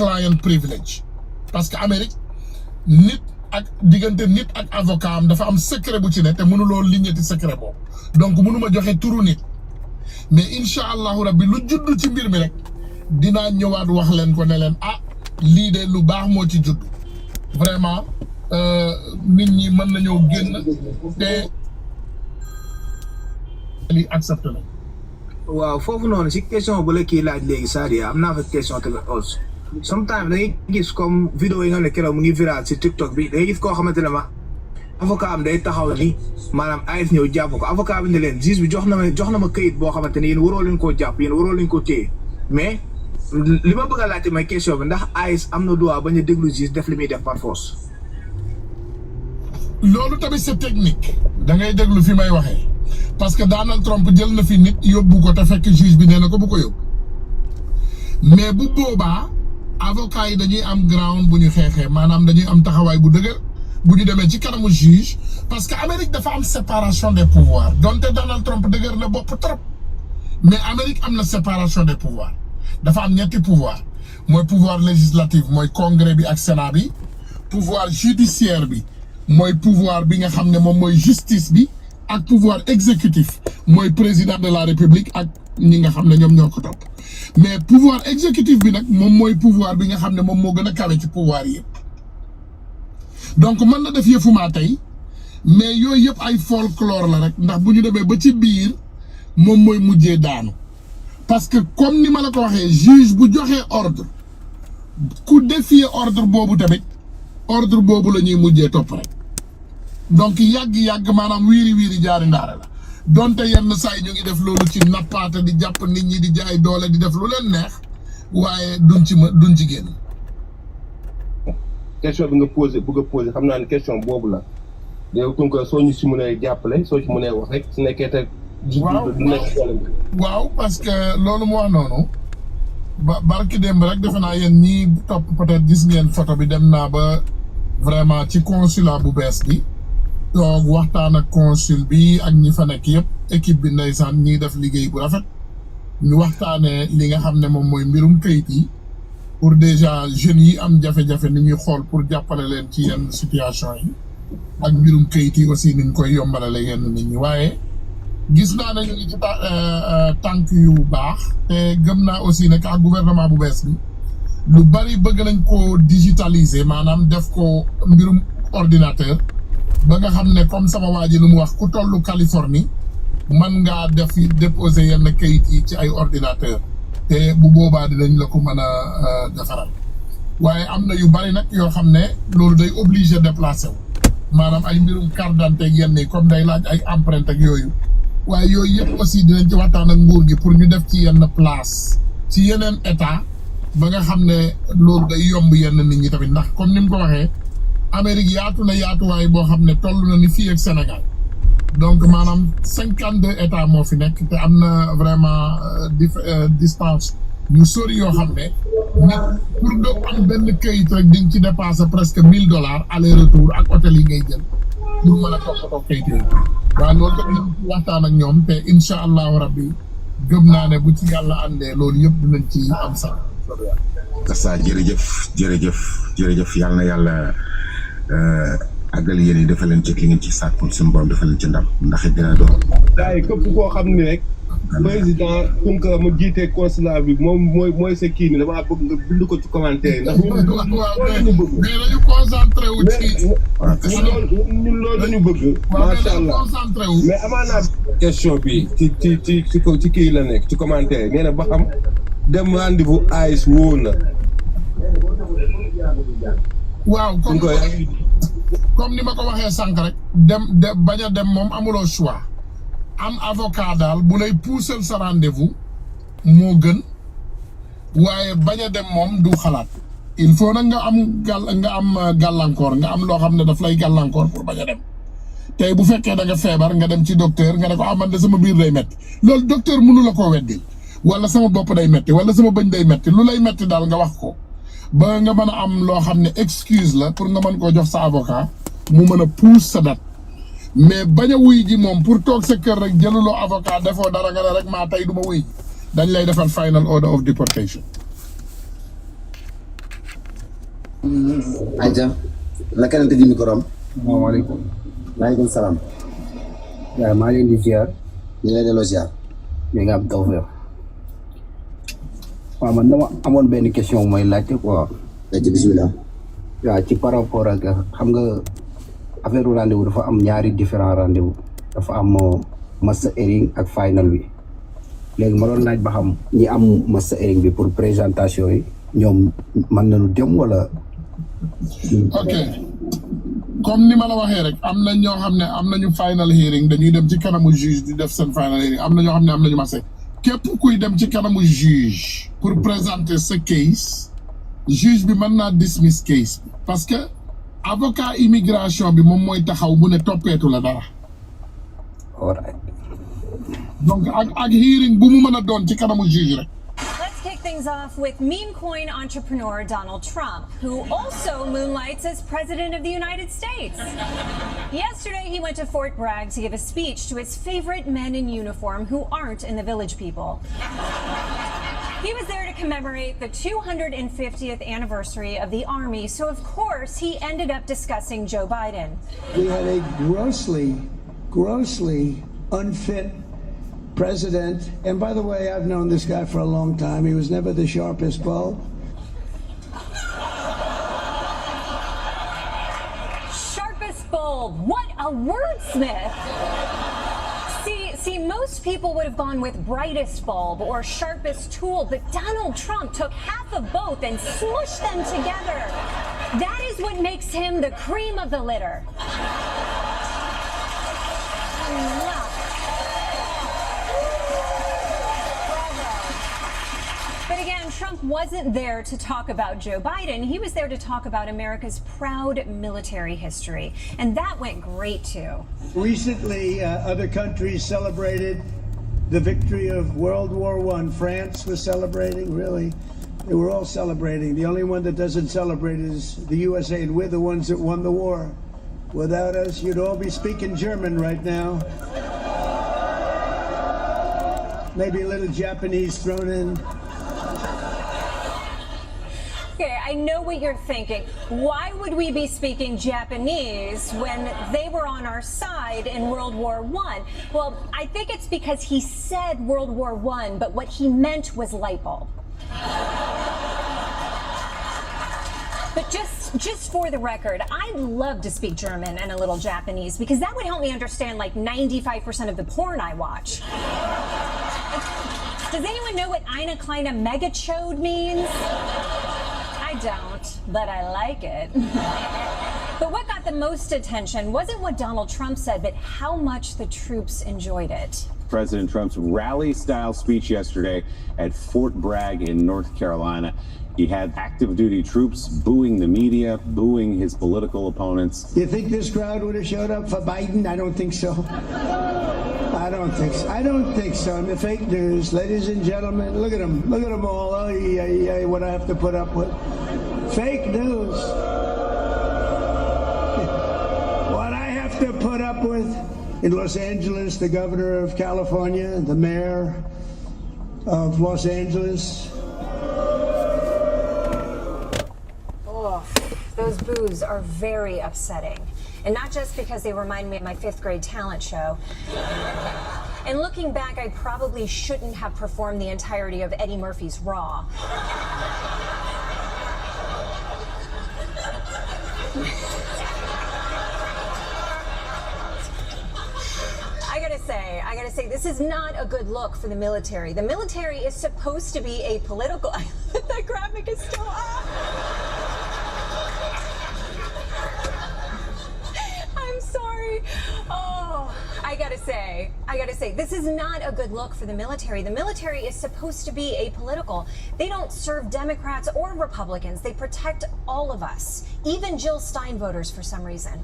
client privilege parce que Amérique nit ak diggante nit ak avocat am dafa am secret bu ci ne te mënuloo liggéeyati secret boobu donc mënuma joxe turu nit mais incha allahu rabbi lu judd ci mbir mi rek dinaa ñëwaat wax leen ko ne leen lii de lu baax moo ci judd vraiment nit ñi mën nañoo génn te li accepté nañ. waaw foofu noonu si question bu la kii laaj léegi Sadia am naa fa question tamit aussi sometimes da ngay gis comme vidéo yi nga xam ne keroog mu ngi viral si TikTok bi da ngay gis koo xamante ne ma avocat am day taxaw ni maanaam AIS ñëw jàpp ko avocat bi ne leen juge bi jox na ma këyit boo xamante ne yéen waroo leen koo jàpp yéen waroo leen koo téye mais li ma bëgg a laajte may question bi ndax AIS am na droit bañ a déglu juge def li muy def par force. loolu tamit c'est technique da ngay déglu fi may waxee parce que Donald Trump jël na fi nit yóbbu ko te fekk juge bi nee na ko bu ko yóbbu mais bu boobaa avocat yi dañuy am ground bu ñu xeexee maanaam dañuy am taxawaay bu dëgër bu ñu demee ci kanamu juge parce que Amérique dafa am séparation des pouvoirs donte Donald Trump dëgër na bopp trop mais Amérique am na séparation des pouvoirs dafa am ñetti pouvoir mooy pouvoir législatif mooy congrès bi ak sénat bi pouvoir judiciaire bi mooy pouvoir bi nga xam ne moom mooy justice bi ak pouvoir exécutif mooy président de la république ak ñi nga xam ne ñoom ñoo ko topp mais pouvoir exécutif bi nag moom mooy pouvoir bi nga xam ne moom moo gën a kawe ci pouvoir yëpp donc mën na def yëfumaa tey mais yooyu yëpp ay folklore la rek ndax bu ñu demee ba ci biir moom mooy mujjee daanu parce que comme ni ma la ko waxee juge bu joxee ordre ku défier ordre boobu tamit ordre boobu la ñuy mujjee topp rek donc yàgg-yàgg maanaam wiiri jaari ndaare la donte yenn saa yi ñu ngi def loolu ci nappaate di jàpp nit ñi di jaay doole di def lu leen neex waaye duñ ci génn. question bi nga posé bëgg a posé xam naa ne question boobu la yow donc soo ñu si mënee jàppale soo ci mënee wax rek su nekkee te. waaw parce que loolu mu wax noonu barki démb rek defe naa yéen ñii topp peut-être gis ngeen photo bi dem naa ba vraiment ci consulat bu bees bi toog waxtaan ak consul bi ak ñi fa nekk yëpp équipe bi ndeysaan ñi def liggéey bu rafet ñu waxtaanee li nga xam ne moom mooy mbirum kayit yi pour déjà jeunes yi am jafe-jafe ni ñuy xool pour jàppale leen ci yenn situation yi ak mbirum kayit yi aussi ni ñu koy yombalale yenn nit ñi waaye gis naa ne ñu ngi ci tànk yu baax te gëm naa aussi ne ak gouvernement bu bees bi lu bari bëgg nañ ko digitaliser maanaam def ko mbirum ordinateur ba nga xam ne comme sama waa ji lu mu wax ku tollu Californie mën ngaa déposer yenn kayit yi ci ay ordinateur te bu boobaa dinañ la ko mën a defaral waaye am na yu bari nag yoo xam ne loolu day obligé déplacé wu maanaam ay mbirum carte d'identité ak yenn yi comme day laaj ay empreinte ak yooyu waaye yooyu yëpp aussi dinañ ci waxtaan ak nguur gi pour ñu def ci yenn place ci yeneen état ba nga xam ne loolu day yomb yenn nit ñi tamit ndax comme ni mu ko waxee Amérique yaatu na yaatuwaay boo xam ne toll na ni fii ak Sénégal donc maanaam 52 états moo fi nekk te am na vraiment distance ñu sori yoo xam ne nit pour nga am benn këyit rek di nga ci dépasser presque $1000 aller retour ak hôtel yi ngay jël pour mën a toppatoo këyit yooyu waaw loolu tam nañ ci waxtaan ak ñoom te incha allahu rabbi gëm naa ne bu ci yàlla àndee loolu yëpp dinañ ci am sax. Kassa jërëjëf yàlla na yàlla àggal yéen yi defal leen ci li ngeen ci sàkkul suñu borom defal leen ci ndam ndax it dina doon. gars yi képp koo xam ni rek président Tunkara mu jiite consulat bi moom mooy sa kii ni damaa bëgg nga bind ko ci commentaire ndax ñun loolu bëgg. mais dañu concentré wu ci. ñun loolu dañu bëgg. macha allah mais amaanaa question bi ci kii la nekk ci commentaire nee na ba xam dem rendez-vous AIS wóor na. waaw comme ni ma ko waxee sànq rek bañ a dem moom amuloo choix am avocat daal bu lay puusal sa rendez-vous moo gën waaye bañ a dem moom du xalaat il faut nag nga am gàllankoor nga am loo xam ne daf lay gàllankoor pour bañ a dem tey bu fekkee da nga feebar nga dem ci docteur nga ne ko man de sama biir day metti loolu docteur mënu la koo weddil wala sama bopp day metti wala sama bëñ day metti lu lay metti daal nga wax ko ba nga mën a am loo xam ne excuse la pour nga mën koo jox sa avocat mu mën a pousse sa date mais bañ a wuy ji moom pour toog sa kër rek jëluloo avocat defoo dara nga ne rek maa tey du ma wuy ji dañ lay defal final order of deportation. Aja, naka la tëjee micro am. Assalamualaikum. Waaleykum salaam. Ya, maa ngi leen di ziar. ñu lay delloo ziar. ñu ngi am tawfeex. waaw man dama amoon benn question mooy laajte quoi. ci bismillah. waaw ci par rapport ak xam nga affaire rendez-vous dafa am ñaari différents rendez-vous. dafa am master hearing ak final bi. léegi ma doon laaj ba xam ñi am master hearing bi pour présentation yi ñoom mën nañu dem wala. ok comme ni ma la waxee rek am na ñoo xam ne am nañu final hearing dañuy dem ci kanamu juge di def seen final hearing am na ñoo xam ne am nañu master képp kuy dem ci kanamu juge pour présenter sa case juge bi mën naa dismiss case bi parce que avocat immigration bi moom mooy taxaw bu ne toppeetu la dara. Alright. donc ak hearing bu mu mën a doon ci kanamu juge rek. Let's kick things off with meme coin entrepreneur Donald Trump, who also moonlights as President of the United States. Yesterday, he went to Fort Bragg to give a speech to his favorite men in uniform who aren't in the Village People. He was there to commemorate the 250th anniversary of the Army, so of course he ended up discussing Joe Biden. We had a grossly unfit president. And by the way, I've known this guy for a long time. He was never the sharpest bulb. Sharpest bulb. What a wordsmith. See, most people would have gone with brightest bulb or sharpest tool, but Donald Trump took half of both and smushed them together. That is what makes him the cream of the litter. But again, Trump wasn't there to talk about Joe Biden. He was there to talk about America's proud military history. And that went great, too. Recently, other countries celebrated the victory of World War I. France was celebrating, really. They were all celebrating. The only one that doesn't celebrate is the USA, and we're the ones that won the war. Without us, you'd all be speaking German right now. Maybe a little Japanese thrown in. Okay, I know what you're thinking. Why would we be speaking Japanese when they were on our side in World War I? Well, I think it's because he said World War I, but what he meant was light bulb. But just for the record, I'd love to speak German and a little Japanese because that would help me understand like 95% of the porn I watch. Does anyone know what Eine kleine Megachode means? I don't, but I like it. But what got the most attention wasn't what Donald Trump said, but how much the troops enjoyed it. President Trump's rally-style speech yesterday at Fort Bragg in North Carolina. He had active duty troops booing the media, booing his political opponents. You think this crowd would have showed up for Biden? I don't think so. I don't think so. I don't think so. And the fake news, ladies and gentlemen, look at them. Look at them all. Oh, yeah, what I have to put up with. Fake news. What I have to put up with. In Los Angeles, the governor of California, the mayor of Los Angeles. Those boos are very upsetting. And not just because they remind me of my 5th grade talent show. And looking back, I probably shouldn't have performed the entirety of Eddie Murphy's Raw. I gotta say, this is not a good look for the military. The military is supposed to be a political... That graphic is still up. I'm sorry. Oh, I gotta say, this is not a good look for the military. The military is supposed to be apolitical. They don't serve Democrats or Republicans. They protect all of us, even Jill Stein voters for some reason.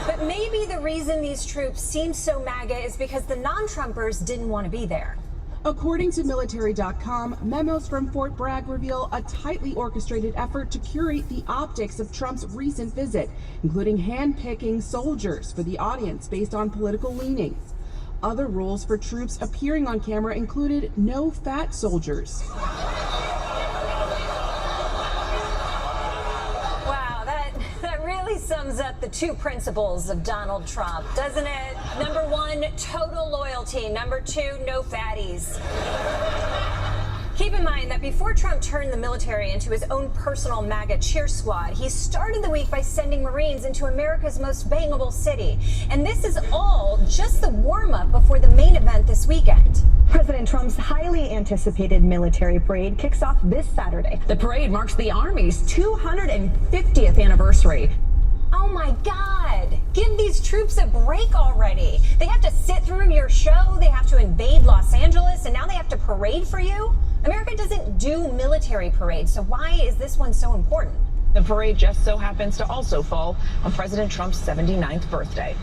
But maybe the reason these troops seem so MAGA is because the non-Trumpers didn't want to be there. According to military.com, memos from Fort Bragg reveal a tightly orchestrated effort to curate the optics of Trump's recent visit, including hand-picking soldiers for the audience based on political leanings. Other rules for troops appearing on camera included no fat soldiers. sums up the two principles of Donald Trump, doesn't it? Number one, total loyalty. Number two, no fatties. Keep in mind that before Trump turned the military into his own personal MAGA cheer squad, he started the week by sending Marines into America's most bangable city. And this is all just the warm-up before the main event this weekend. President Trump's highly anticipated military parade kicks off this Saturday. The parade marks the Army's 250th anniversary. Oh my God! Give these troops a break already. They have to sit through your show, they have to invade Los Angeles, and now they have to parade for you? America doesn't do military parades, so why is this one so important? The parade just so happens to also fall on President Trump's 79th birthday.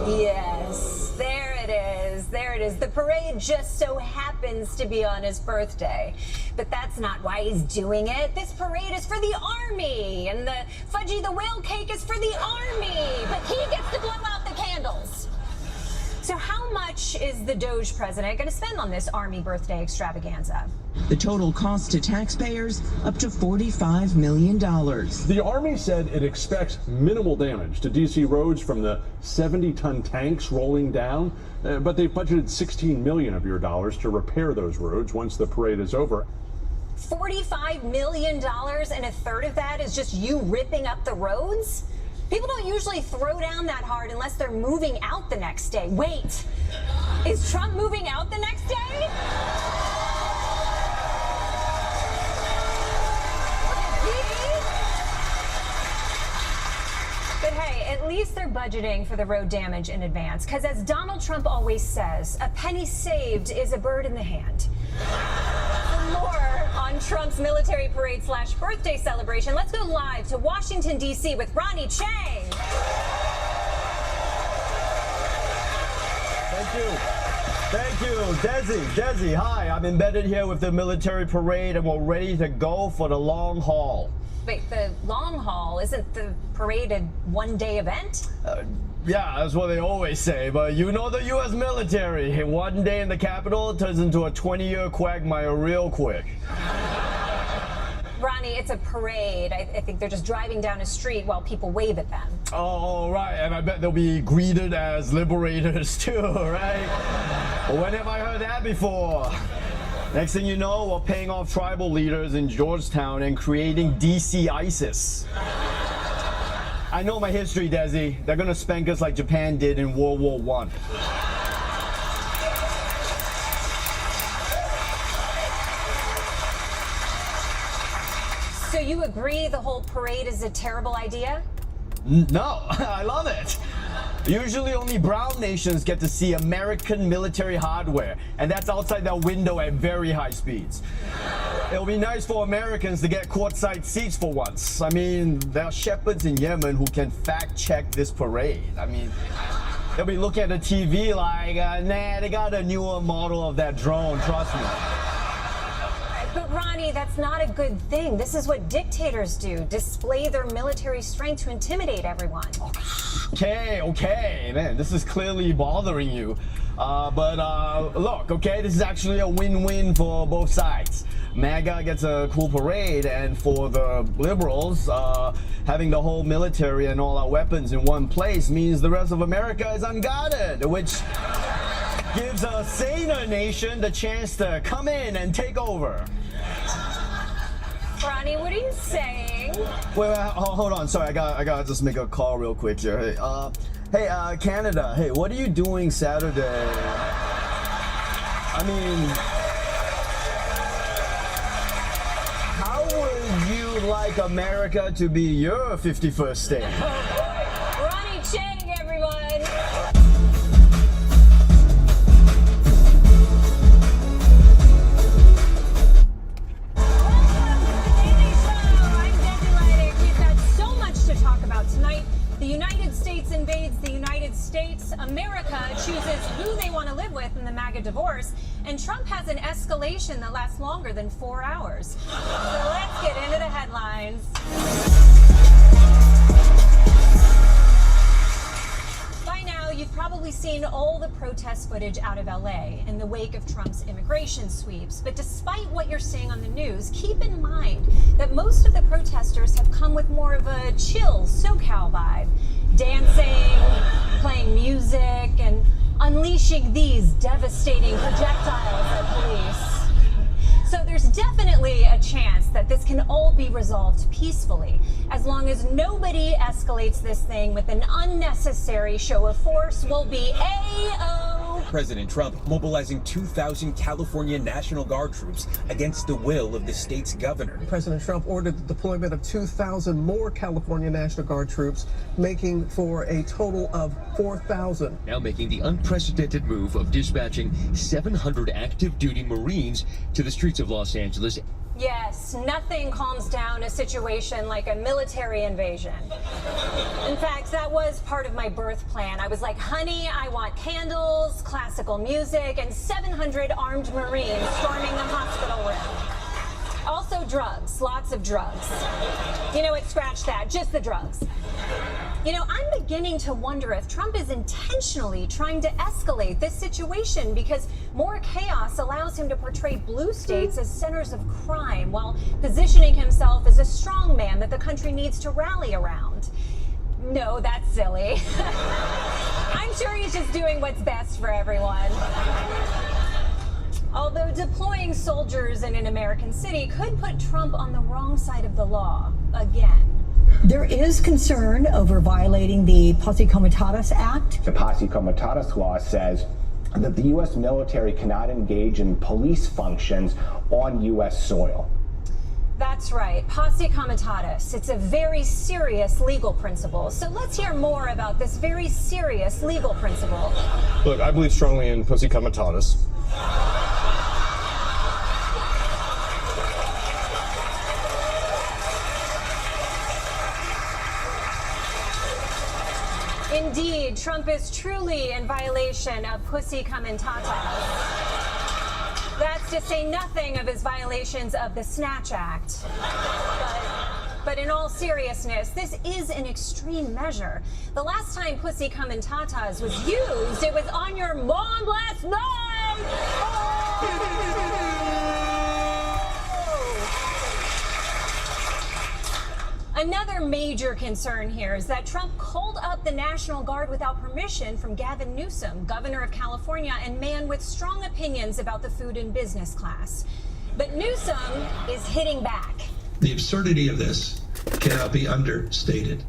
Yes, there it is. There it is. The parade just so happens to be on his birthday. But that's not why he's doing it. This parade is for the Army, and the Fudgy the Whale cake is for the Army. But he gets to blow out the candles. So how much is the Doge president going to spend on this Army birthday extravaganza? The total cost to taxpayers up to $45 million. The Army said it expects minimal damage to D.C. roads from the 70-ton tanks rolling down, but they've budgeted $16 million of your dollars to repair those roads once the parade is over. $45 million, and a third of that is just you ripping up the roads? People don't usually throw down that hard unless they're moving out the next day. Wait, is Trump moving out the next day? But hey, at least they're budgeting for the road damage in advance, because as Donald Trump always says, a penny saved is a bird in the hand. For more on Trump's military parade / birthday celebration, let's go live to Washington, D.C. with Ronnie Chang. Thank you, Desi, hi. I'm embedded here with the military parade and we're ready to go for the long haul. Wait, the long haul, isn't the parade a one-day event? Yeah, that's what they always say, but you know the U.S. military. One day in the Capitol turns into a 20-year quagmire real quick. Ronnie, it's a parade. I think they're just driving down a street while people wave at them. Oh, right, and I bet they'll be greeted as liberators too, right? When have I heard that before? Next thing you know, we're paying off tribal leaders in Georgetown and creating DC ISIS. I know my history, Desi. They're gonna spank us like Japan did in World War I. So you agree the whole parade is a terrible idea? No, I love it. Usually only brown nations get to see American military hardware, and that's outside their window at very high speeds. It'll be nice for Americans to get courtside seats for once. I mean, there are shepherds in Yemen who can fact-check this parade. I mean, they'll be looking at the TV like, nah, they got a newer model of that drone, trust me. But Ronnie, that's not a good thing. This is what dictators do, display their military strength to intimidate everyone. Okay, man, this is clearly bothering you. But look, okay, this is actually a win-win for both sides. MAGA gets a cool parade, and for the liberals, having the whole military and all our weapons in one place means the rest of America is unguarded, which gives a saner nation the chance to come in and take over. Ronnie, what are you saying? Wait, hold on. Sorry, I gotta just make a call real quick here. Hey, Canada. Hey, what are you doing Saturday? I mean, how would you like America to be your 51st state? Ronnie Chang, everyone. Tonight, the United States invades the United States. America chooses who they want to live with in the MAGA divorce. And Trump has an escalation that lasts longer than 4 hours. So let's get into the headlines. By now, you've probably seen all the protest footage out of LA in the wake of Trump's immigration sweeps. But despite what you're seeing on the news, keep in mind that most of the protesters have come with more of a chill SoCal vibe, dancing, playing music, and unleashing these devastating projectiles at police. So there's definitely a chance that this can all be resolved peacefully, as long as nobody escalates this thing with an unnecessary show of force. We'll be A-O. President Trump mobilizing 2,000 California National Guard troops against the will of the state's governor. President Trump ordered the deployment of 2,000 more California National Guard troops, making for a total of 4,000. Now making the unprecedented move of dispatching 700 active duty Marines to the streets of Los Angeles. Yes, nothing calms down a situation like a military invasion. In fact, that was part of my birth plan. I was like, honey, I want candles, classical music, and 700 armed Marines storming the hospital room. Also drugs, lots of drugs. You know what, scratch that, just the drugs. You know, I'm beginning to wonder if Trump is intentionally trying to escalate this situation because more chaos allows him to portray blue states as centers of crime while positioning himself as a strong man that the country needs to rally around. No, that's silly. I'm sure he's just doing what's best for everyone. Although deploying soldiers in an American city could put Trump on the wrong side of the law again. There is concern over violating the Posse Comitatus Act. The Posse Comitatus law says that the U.S. military cannot engage in police functions on U.S. soil. That's right, Posse Comitatus. It's a very serious legal principle. So let's hear more about this very serious legal principle. Look, I believe strongly in Posse Comitatus. Indeed, Trump is truly in violation of Posse Comitatus. That's to say nothing of his violations of the Snatch Act. But in all seriousness, this is an extreme measure. The last time Posse Comitatus was used, it was on your mom last night! Oh! Another major concern here is that Trump called up the National Guard without permission from Gavin Newsom, governor of California and man with strong opinions about the food and business class. But Newsom is hitting back. The absurdity of this cannot be understated.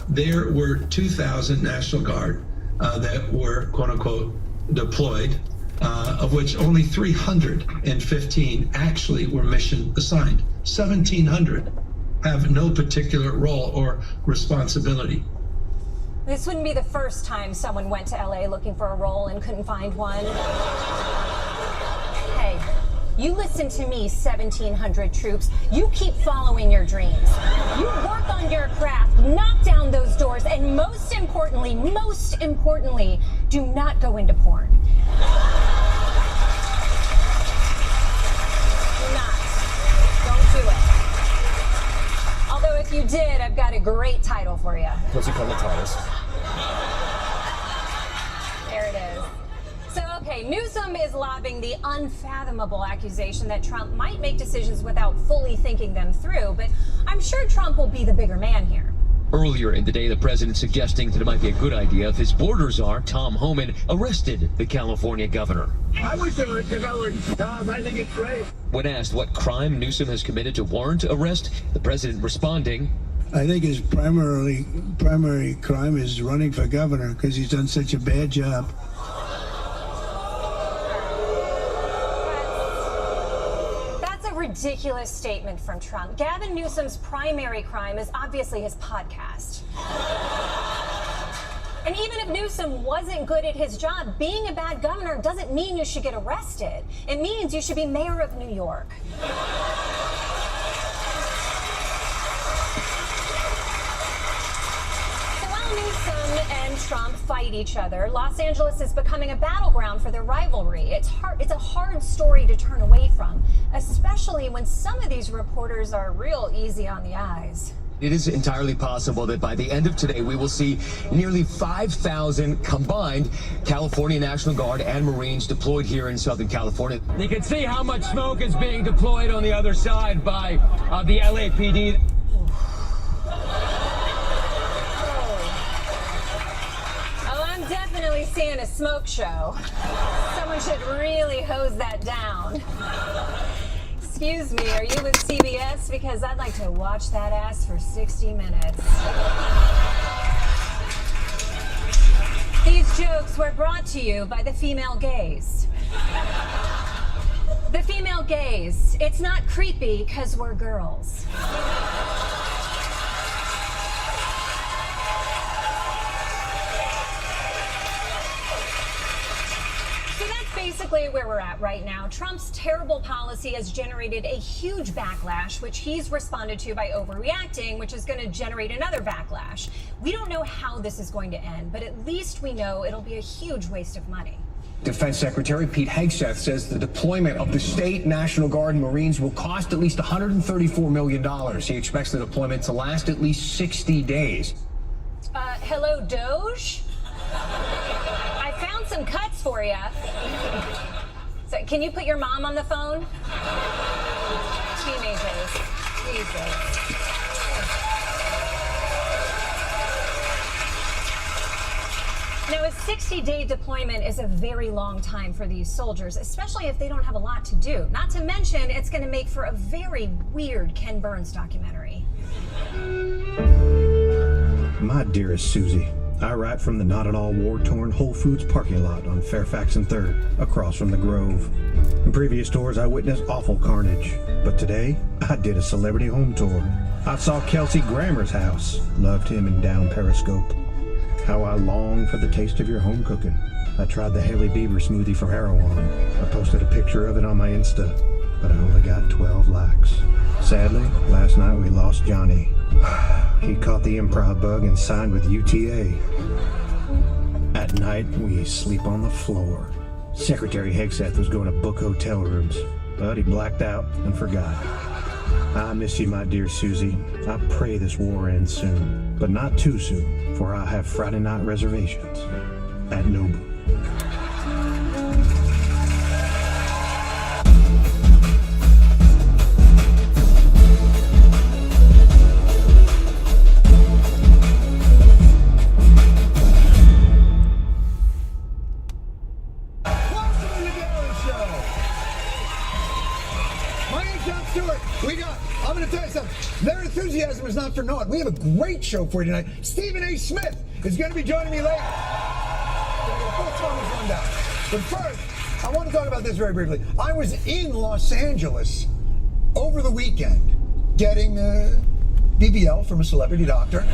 There were 2,000 National Guard that were, quote unquote, deployed, of which only 315 actually were mission assigned. 1,700 have no particular role or responsibility. This wouldn't be the first time someone went to LA looking for a role and couldn't find one. Hey, you listen to me, 1,700 troops. You keep following your dreams. You work on your craft, knock down those doors, and most importantly, do not go into porn. Don't do it. Although if you did, I've got a great title for you. Posse Comitatus. There it is. So, okay, Newsom is lobbing the unfathomable accusation that Trump might make decisions without fully thinking them through, but I'm sure Trump will be the bigger man here. Earlier in the day, the president suggesting that it might be a good idea if his border czar, Tom Homan, arrested the California governor. I would do it if I were Tom. I think it's great. When asked what crime Newsom has committed to warrant arrest, the president responding, I think his primary crime is running for governor because he's done such a bad job. Ridiculous statement from Trump. Gavin Newsom's primary crime is obviously his podcast. And even if Newsom wasn't good at his job, being a bad governor doesn't mean you should get arrested. It means you should be mayor of New York. Newsom and Trump fight each other. Los Angeles is becoming a battleground for their rivalry. It's a hard story to turn away from, especially when some of these reporters are real easy on the eyes. It is entirely possible that by the end of today, we will see nearly 5,000 combined California National Guard and Marines deployed here in Southern California. You can see how much smoke is being deployed on the other side by the LAPD. Oh, I'm definitely seeing a smoke show. Someone should really hose that down. Excuse me, are you with CBS? Because I'd like to watch that ass for 60 minutes. These jokes were brought to you by the female gaze. The female gaze. It's not creepy because we're girls. Basically where we're at right now. Trump's terrible policy has generated a huge backlash, which he's responded to by overreacting, which is going to generate another backlash. We don't know how this is going to end, but at least we know it'll be a huge waste of money. Defense Secretary Pete Hegseth says the deployment of the state National Guard and Marines will cost at least $134 million. He expects the deployment to last at least 60 days. Hello, Doge? I found some cuts for you. So, can you put your mom on the phone? Teenagers. Jesus. Now, a 60-day deployment is a very long time for these soldiers, especially if they don't have a lot to do. Not to mention, it's going to make for a very weird Ken Burns documentary. My dearest Susie, I write from the not at all war-torn Whole Foods parking lot on Fairfax and 3rd, across from the Grove. In previous tours, I witnessed awful carnage, but today, I did a celebrity home tour. I saw Kelsey Grammer's house, loved him in down Periscope. How I long for the taste of your home cooking. I tried the Haley Bieber smoothie from Erewhon. I posted a picture of it on my Insta, but I only got 12 likes. Sadly, last night we lost Johnny. He caught the improv bug and signed with UTA. At night, we sleep on the floor. Secretary Hegseth was going to book hotel rooms, but he blacked out and forgot. I miss you, my dear Susie. I pray this war ends soon, but not too soon, for I have Friday night reservations at Nobu. I'm going to tell you something. Their enthusiasm is not for naught. We have a great show for you tonight. Stephen A. Smith is going to be joining me later. But first, I want to talk about this very briefly. I was in Los Angeles over the weekend getting BBL from a celebrity doctor.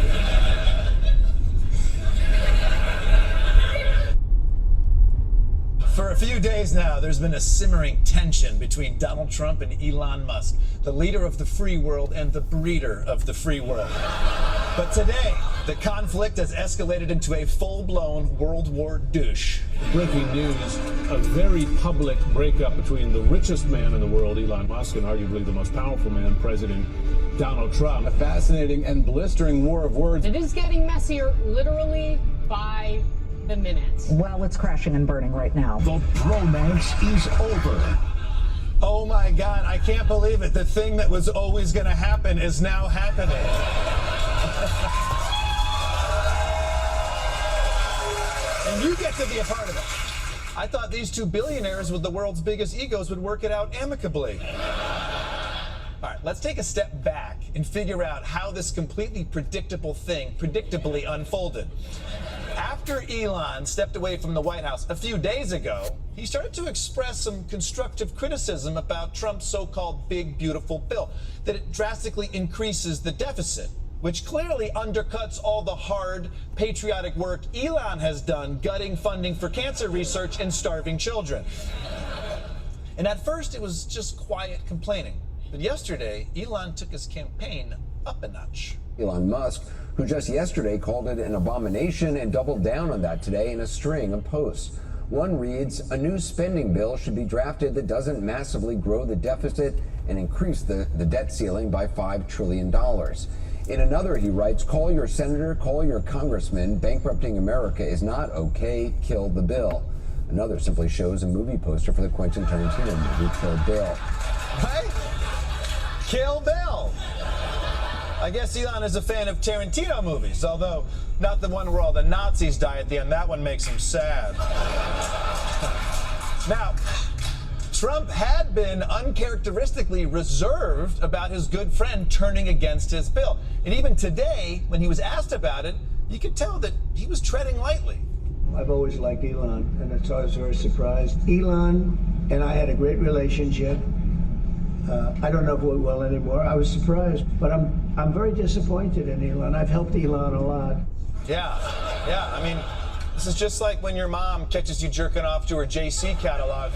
For a few days now, there's been a simmering tension between Donald Trump and Elon Musk, the leader of the free world and the breeder of the free world. But today, the conflict has escalated into a full-blown World War douche. Breaking news, a very public breakup between the richest man in the world, Elon Musk, and arguably the most powerful man, President Donald Trump. A fascinating and blistering war of words. It is getting messier, literally, by the minute. Well, it's crashing and burning right now. The bromance is over. Oh my God, I can't believe it. The thing that was always going to happen is now happening. And you get to be a part of it. I thought these two billionaires with the world's biggest egos would work it out amicably. All right, let's take a step back and figure out how this completely predictable thing predictably unfolded. After Elon stepped away from the White House a few days ago, he started to express some constructive criticism about Trump's so-called big, beautiful bill, that it drastically increases the deficit, which clearly undercuts all the hard, patriotic work Elon has done gutting funding for cancer research and starving children. And at first, it was just quiet complaining. But yesterday, Elon took his campaign up a notch. Elon Musk, who just yesterday called it an abomination and doubled down on that today in a string of posts. One reads, a new spending bill should be drafted that doesn't massively grow the deficit and increase the debt ceiling by $5 trillion. In another, he writes, call your senator, call your congressman. Bankrupting America is not okay. Kill the bill. Another simply shows a movie poster for the Quentin Tarantino movie, Kill Bill. Right? Kill Bill. I guess Elon is a fan of Tarantino movies, although not the one where all the Nazis die at the end. That one makes him sad. Now, Trump had been uncharacteristically reserved about his good friend turning against his bill. And even today, when he was asked about it, you could tell that he was treading lightly. I've always liked Elon, and it's always very surprised. Elon and I had a great relationship. I don't know if we're well anymore. I was surprised, but I'm very disappointed in Elon. I've helped Elon a lot. Yeah. I mean, this is just like when your mom catches you jerking off to her JC catalog.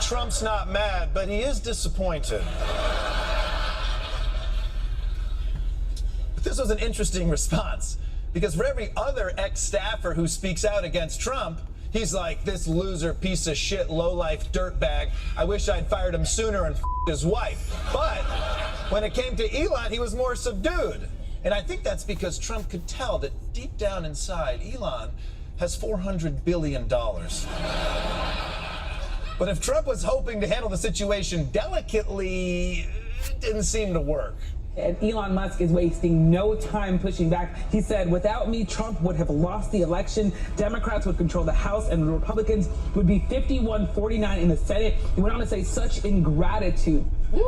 Trump's not mad, but he is disappointed. But this was an interesting response, because for every other ex-staffer who speaks out against Trump, he's like, this loser, piece of shit, lowlife dirtbag. I wish I'd fired him sooner and his wife. But when it came to Elon, he was more subdued. And I think that's because Trump could tell that deep down inside, Elon has $400 billion. But if Trump was hoping to handle the situation delicately, it didn't seem to work. And Elon Musk is wasting no time pushing back. He said, without me, Trump would have lost the election. Democrats would control the House and the Republicans would be 51-49 in the Senate. He went on to say such ingratitude. Woo!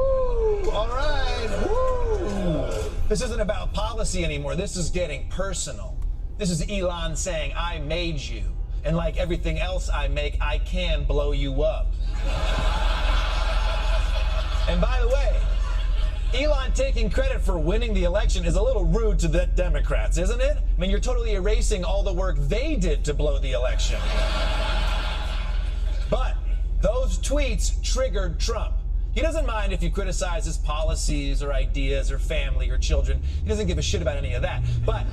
All right. Woo! This isn't about policy anymore. This is getting personal. This is Elon saying, I made you. And like everything else I make, I can blow you up. And by the way, Elon taking credit for winning the election is a little rude to the Democrats, isn't it? I mean, you're totally erasing all the work they did to blow the election. But those tweets triggered Trump. He doesn't mind if you criticize his policies or ideas or family or children. He doesn't give a shit about any of that. But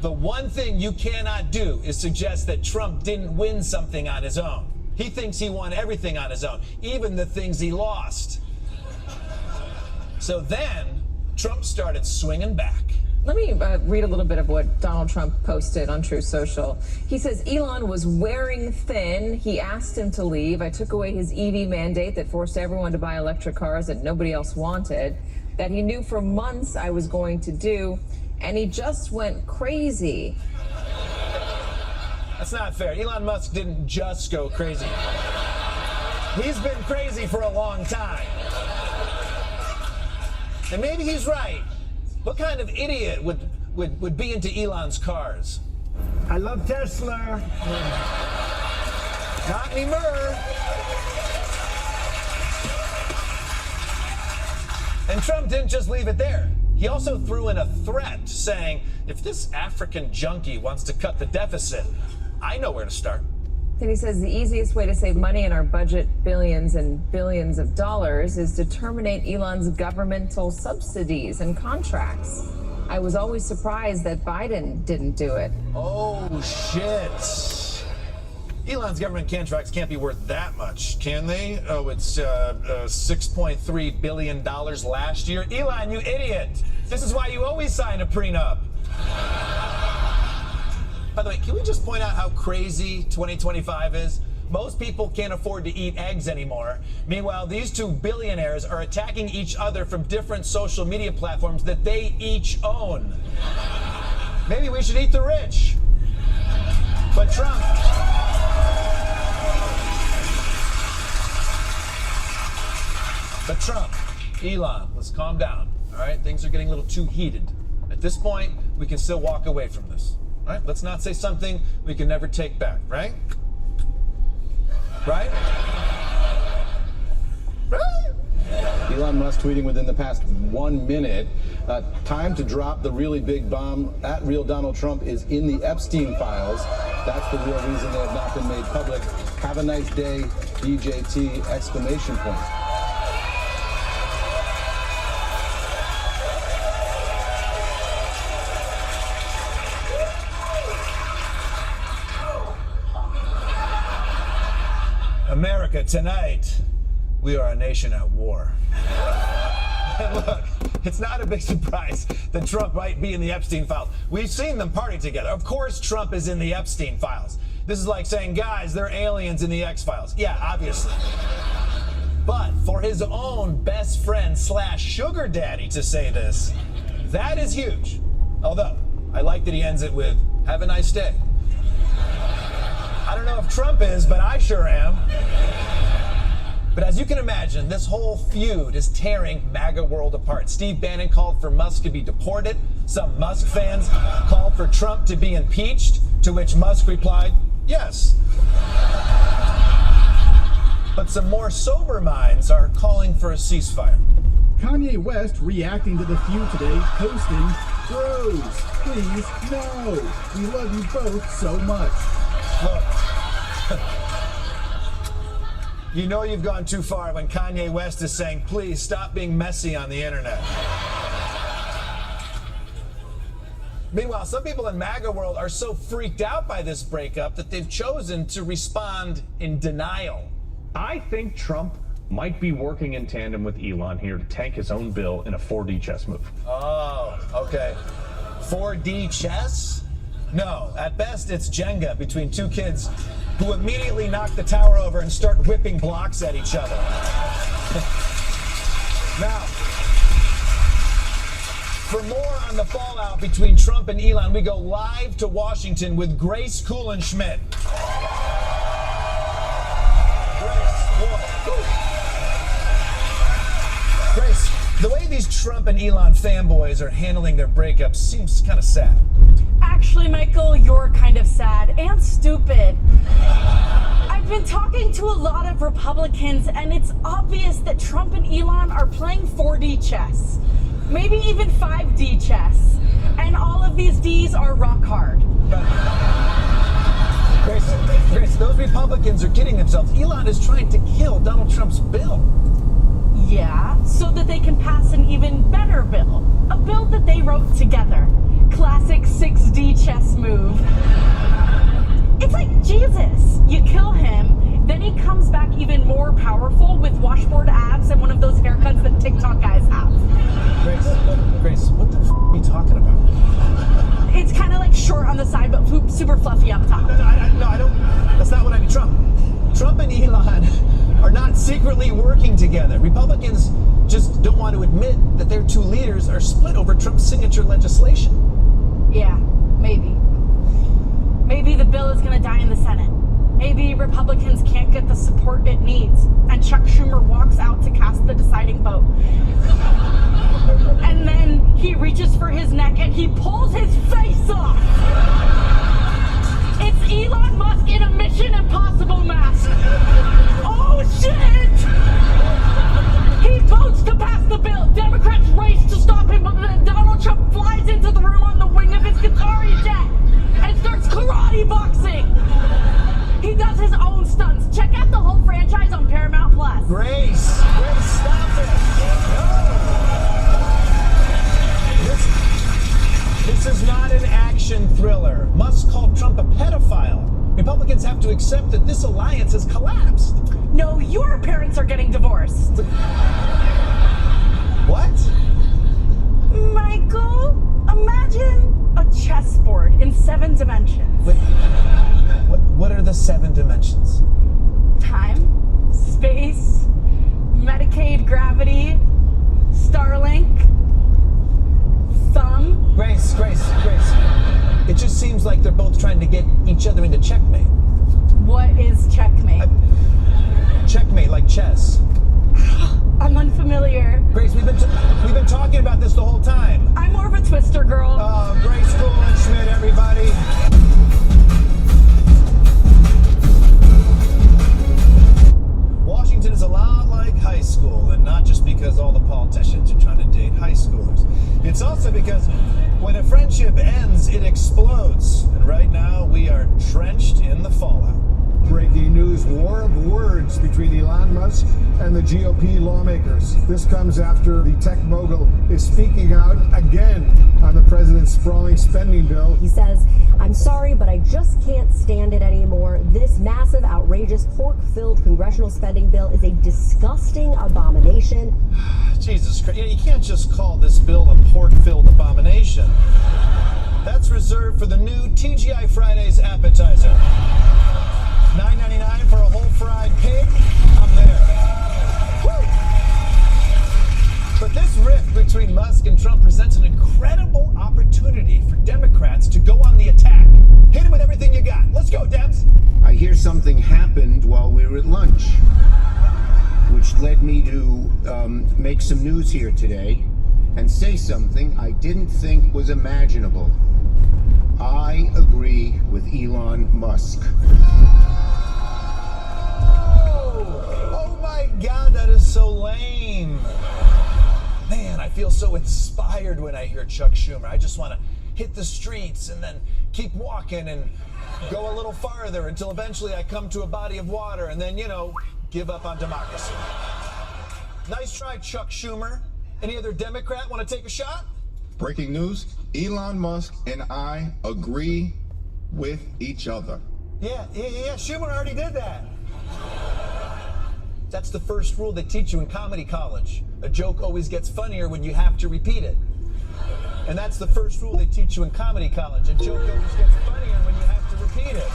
the one thing you cannot do is suggest that Trump didn't win something on his own. He thinks he won everything on his own, even the things he lost. So then, Trump started swinging back. Let me read a little bit of what Donald Trump posted on Truth Social. He says, Elon was wearing thin. He asked him to leave. I took away his EV mandate that forced everyone to buy electric cars that nobody else wanted, that he knew for months I was going to do, and he just went crazy. That's not fair. Elon Musk didn't just go crazy. He's been crazy for a long time. And maybe he's right. What kind of idiot would be into Elon's cars? I love Tesla. Not anymore. And Trump didn't just leave it there. He also threw in a threat saying, if this African junkie wants to cut the deficit, I know where to start. And he says the easiest way to save money in our budget, billions and billions of dollars, is to terminate Elon's governmental subsidies and contracts. I was always surprised that Biden didn't do it. Oh, shit. Elon's government contracts can't be worth that much, can they? Oh, it's $6.3 billion last year. Elon, you idiot. This is why you always sign a prenup. By the way, can we just point out how crazy 2025 is? Most people can't afford to eat eggs anymore. Meanwhile, these two billionaires are attacking each other from different social media platforms that they each own. Maybe we should eat the rich. But Trump... Elon, let's calm down. All right, things are getting a little too heated. At this point, we can still walk away from this. All right, let's not say something we can never take back, right? Right? Right? Elon Musk tweeting within the past 1 minute, time to drop the really big bomb. At Real Donald Trump is in the Epstein files. That's the real reason they have not been made public. Have a nice day, DJT, exclamation point. America, tonight, we are a nation at war. And look, It's not a big surprise that Trump might be in the Epstein files. We've seen them party together. Of course Trump is in the Epstein files. This is like saying, guys, they're aliens in the X-Files. Yeah, obviously. But for his own best friend / sugar daddy to say this, that is huge. Although, I like that he ends it with, have a nice day. I don't know if Trump is, but I sure am. But as you can imagine, this whole feud is tearing MAGA world apart. Steve Bannon called for Musk to be deported. Some Musk fans called for Trump to be impeached, to which Musk replied, yes. But some more sober minds are calling for a ceasefire. Kanye West reacting to the feud today, posting, "Bros, please, no. We love you both so much." Look, you know you've gone too far when Kanye West is saying, please stop being messy on the internet. Meanwhile, some people in MAGA world are so freaked out by this breakup that they've chosen to respond in denial. I think Trump might be working in tandem with Elon here to tank his own bill in a 4D chess move. Oh, okay. 4D chess? No, at best it's Jenga between two kids who immediately knock the tower over and start whipping blocks at each other. Now, for more on the fallout between Trump and Elon, we go live to Washington with Grace Kulenschmidt. Grace, the way these Trump and Elon fanboys are handling their breakups seems kind of sad. Actually, Michael, you're kind of sad and stupid. I've been talking to a lot of Republicans, and it's obvious that Trump and Elon are playing 4D chess, maybe even 5D chess, and all of these Ds are rock hard. Grace, those Republicans are kidding themselves. Elon is trying to kill Donald Trump's bill. Yeah, so that they can pass an even better bill. A bill that they wrote together. Classic 6D chess move. It's like Jesus. You kill him, then he comes back even more powerful with washboard abs and one of those haircuts that TikTok guys have. Grace, what the are you talking about? It's kind of like short on the side, but super fluffy up top. No, I don't. That's not what I mean. Trump and Elon are not secretly working together. Republicans just don't want to admit that their two leaders are split over Trump's signature legislation. Yeah, maybe. Maybe the bill is going to die in the Senate. Maybe Republicans can't get the support it needs, and Chuck Schumer walks out to cast the deciding vote. And then he reaches for his neck and he pulls his face off. It's Elon Musk in a Mission Impossible mask. Oh shit! He votes to pass the bill. Democrats race to stop him, but then Donald Trump flies into the room on the wing of his Qatari jet and starts karate boxing. He does his own stunts. Check out the whole franchise on Paramount Plus. Grace, stop it. No. This is not an action thriller. Musk called Trump a pedophile. Republicans have to accept that this alliance has collapsed. No, your parents are getting divorced. What? Michael, imagine a chessboard in 7 dimensions. Wait, what are the 7 dimensions? Time, space, Medicaid gravity, Starlink, thumb. Grace. It just seems like they're both trying to get each other into checkmate. What is checkmate? Checkmate, like chess. I'm unfamiliar. Grace, we've been talking about this the whole time. I'm more of a Twister girl. Oh, Grace Kulenschmidt, everybody. Washington is a lot like high school, and not just because all the politicians are trying to date high schoolers. It's also because when a friendship ends, it explodes. And right now, we are drenched in the fallout. Breaking news, war of words between Elon Musk and the GOP lawmakers. This comes after the tech mogul is speaking out again on the president's sprawling spending bill. He says, "I'm sorry, but I just can't stand it anymore. This massive, outrageous, pork-filled congressional spending bill is a disgusting abomination." Jesus Christ, you can't just call this bill a pork-filled abomination. That's reserved for the new TGI Fridays appetizer. $9.99 for a whole fried pig? I'm there. Woo! But this rift between Musk and Trump presents an incredible opportunity for Democrats to go on the attack. Hit him with everything you got. Let's go, Dems. I hear something happened while we were at lunch, which led me to make some news here today and say something I didn't think was imaginable. I agree with Elon Musk. Oh my God, that is so lame. Man, I feel so inspired when I hear Chuck Schumer. I just want to hit the streets and then keep walking and go a little farther until eventually I come to a body of water and then, give up on democracy. Nice try, Chuck Schumer. Any other Democrat want to take a shot? Breaking news, Elon Musk and I agree with each other. Yeah, Schumer already did that. That's the first rule they teach you in comedy college. A joke always gets funnier when you have to repeat it. And that's the first rule they teach you in comedy college. A joke always gets funnier when you have to repeat it.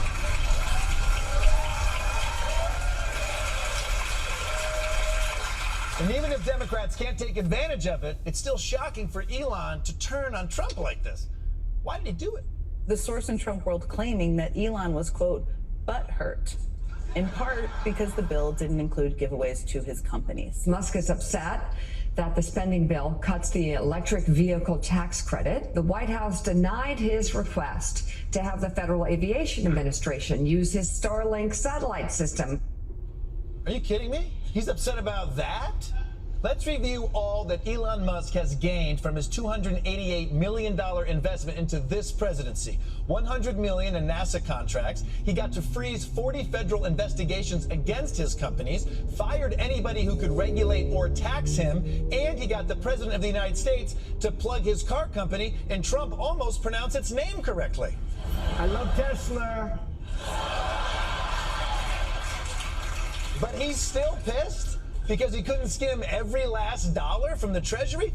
And even if Democrats can't take advantage of it, it's still shocking for Elon to turn on Trump like this. Why did he do it? The source in Trump world claiming that Elon was, quote, butthurt, in part because the bill didn't include giveaways to his companies. Musk is upset that the spending bill cuts the electric vehicle tax credit. The White House denied his request to have the Federal Aviation Administration use his Starlink satellite system. Are you kidding me? He's upset about that? Let's review all that Elon Musk has gained from his $288 million investment into this presidency. $100 million in NASA contracts. He got to freeze 40 federal investigations against his companies, fired anybody who could regulate or tax him, and he got the president of the United States to plug his car company, and Trump almost pronounced its name correctly. I love Tesla. But he's still pissed because he couldn't skim every last dollar from the Treasury?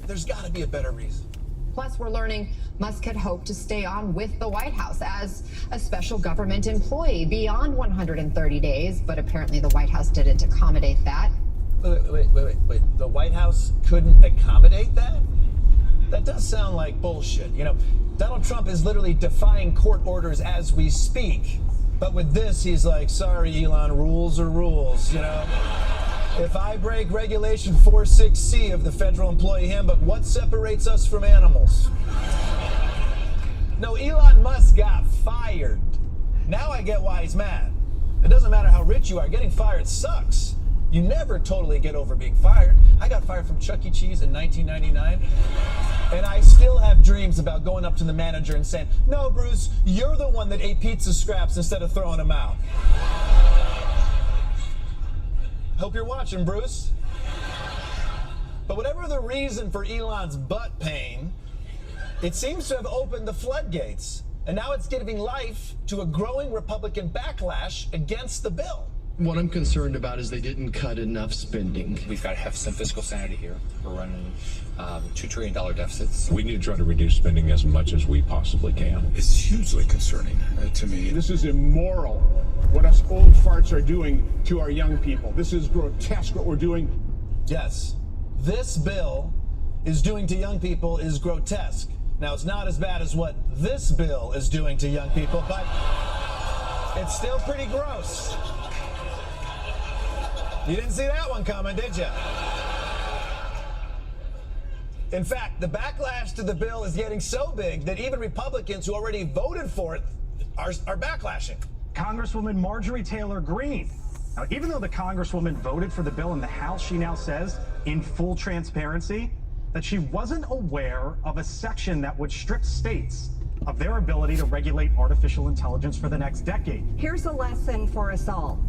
There's got to be a better reason. Plus, we're learning Musk had hoped to stay on with the White House as a special government employee beyond 130 days, but apparently the White House didn't accommodate that. Wait. The White House couldn't accommodate that? That does sound like bullshit. Donald Trump is literally defying court orders as we speak. But with this, he's like, sorry, Elon, rules are rules, If I break Regulation 46C of the Federal Employee Handbook, what separates us from animals? No, Elon Musk got fired. Now I get why he's mad. It doesn't matter how rich you are, getting fired sucks. You never totally get over being fired. I got fired from Chuck E. Cheese in 1999, and I still have dreams about going up to the manager and saying, no, Bruce, you're the one that ate pizza scraps instead of throwing them out. Hope you're watching, Bruce. But whatever the reason for Elon's butt pain, it seems to have opened the floodgates, and now it's giving life to a growing Republican backlash against the bill. What I'm concerned about is they didn't cut enough spending. We've got to have some fiscal sanity here. We're running $2 trillion deficits. We need to try to reduce spending as much as we possibly can. It's hugely concerning to me. This is immoral, what us old farts are doing to our young people. This is grotesque what we're doing. Yes, this bill is doing to young people is grotesque. Now, it's not as bad as what this bill is doing to young people, but it's still pretty gross. You didn't see that one coming, did you? In fact, the backlash to the bill is getting so big that even Republicans who already voted for it are backlashing. Congresswoman Marjorie Taylor Greene. Now, even though the Congresswoman voted for the bill in the House, she now says, in full transparency, that she wasn't aware of a section that would strip states of their ability to regulate artificial intelligence for the next decade. Here's a lesson for us all.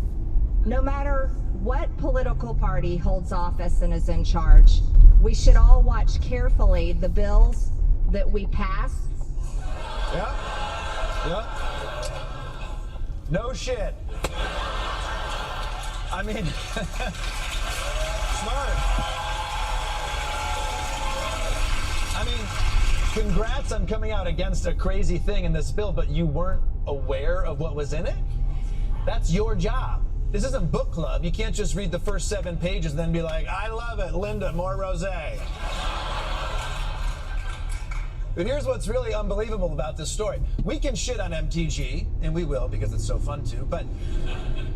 No matter what political party holds office and is in charge, we should all watch carefully the bills that we pass? Yep. Yep. No shit. I mean, smart. I mean, congrats on coming out against a crazy thing in this bill, but you weren't aware of what was in it? That's your job. This isn't book club. You can't just read the first 7 pages and then be like, I love it, Linda, more rosé. But here's what's really unbelievable about this story. We can shit on MTG, and we will because it's so fun to, but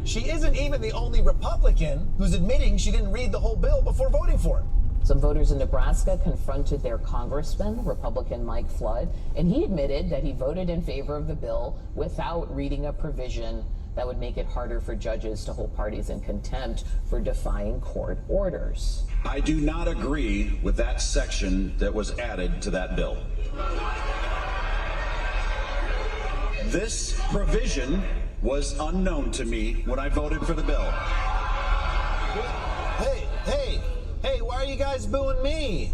she isn't even the only Republican who's admitting she didn't read the whole bill before voting for it. Some voters in Nebraska confronted their congressman, Republican Mike Flood, and he admitted that he voted in favor of the bill without reading a provision that would make it harder for judges to hold parties in contempt for defying court orders. I do not agree with that section that was added to that bill. This provision was unknown to me when I voted for the bill. Hey, why are you guys booing me?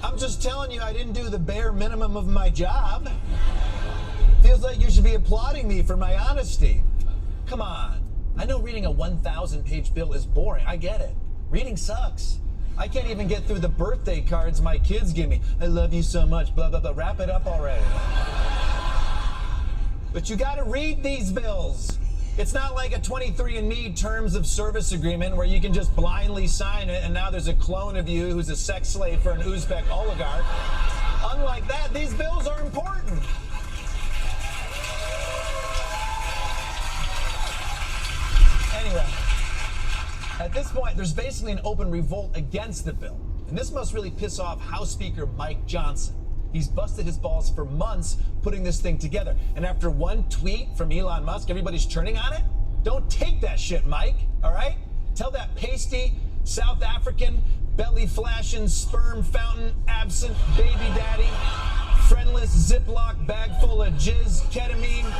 I'm just telling you I didn't do the bare minimum of my job. Feels like you should be applauding me for my honesty. Come on. I know reading a 1,000-page bill is boring. I get it. Reading sucks. I can't even get through the birthday cards my kids give me. I love you so much, blah, blah, blah. Wrap it up already. But you gotta read these bills. It's not like a 23andMe terms of service agreement where you can just blindly sign it and now there's a clone of you who's a sex slave for an Uzbek oligarch. Unlike that, these bills are important. Anyway, at this point, there's basically an open revolt against the bill. And this must really piss off House Speaker Mike Johnson. He's busted his balls for months putting this thing together. And after one tweet from Elon Musk, everybody's turning on it? Don't take that shit, Mike, all right? Tell that pasty, South African, belly-flashing, sperm fountain, absent baby daddy, friendless Ziploc bag full of jizz, ketamine.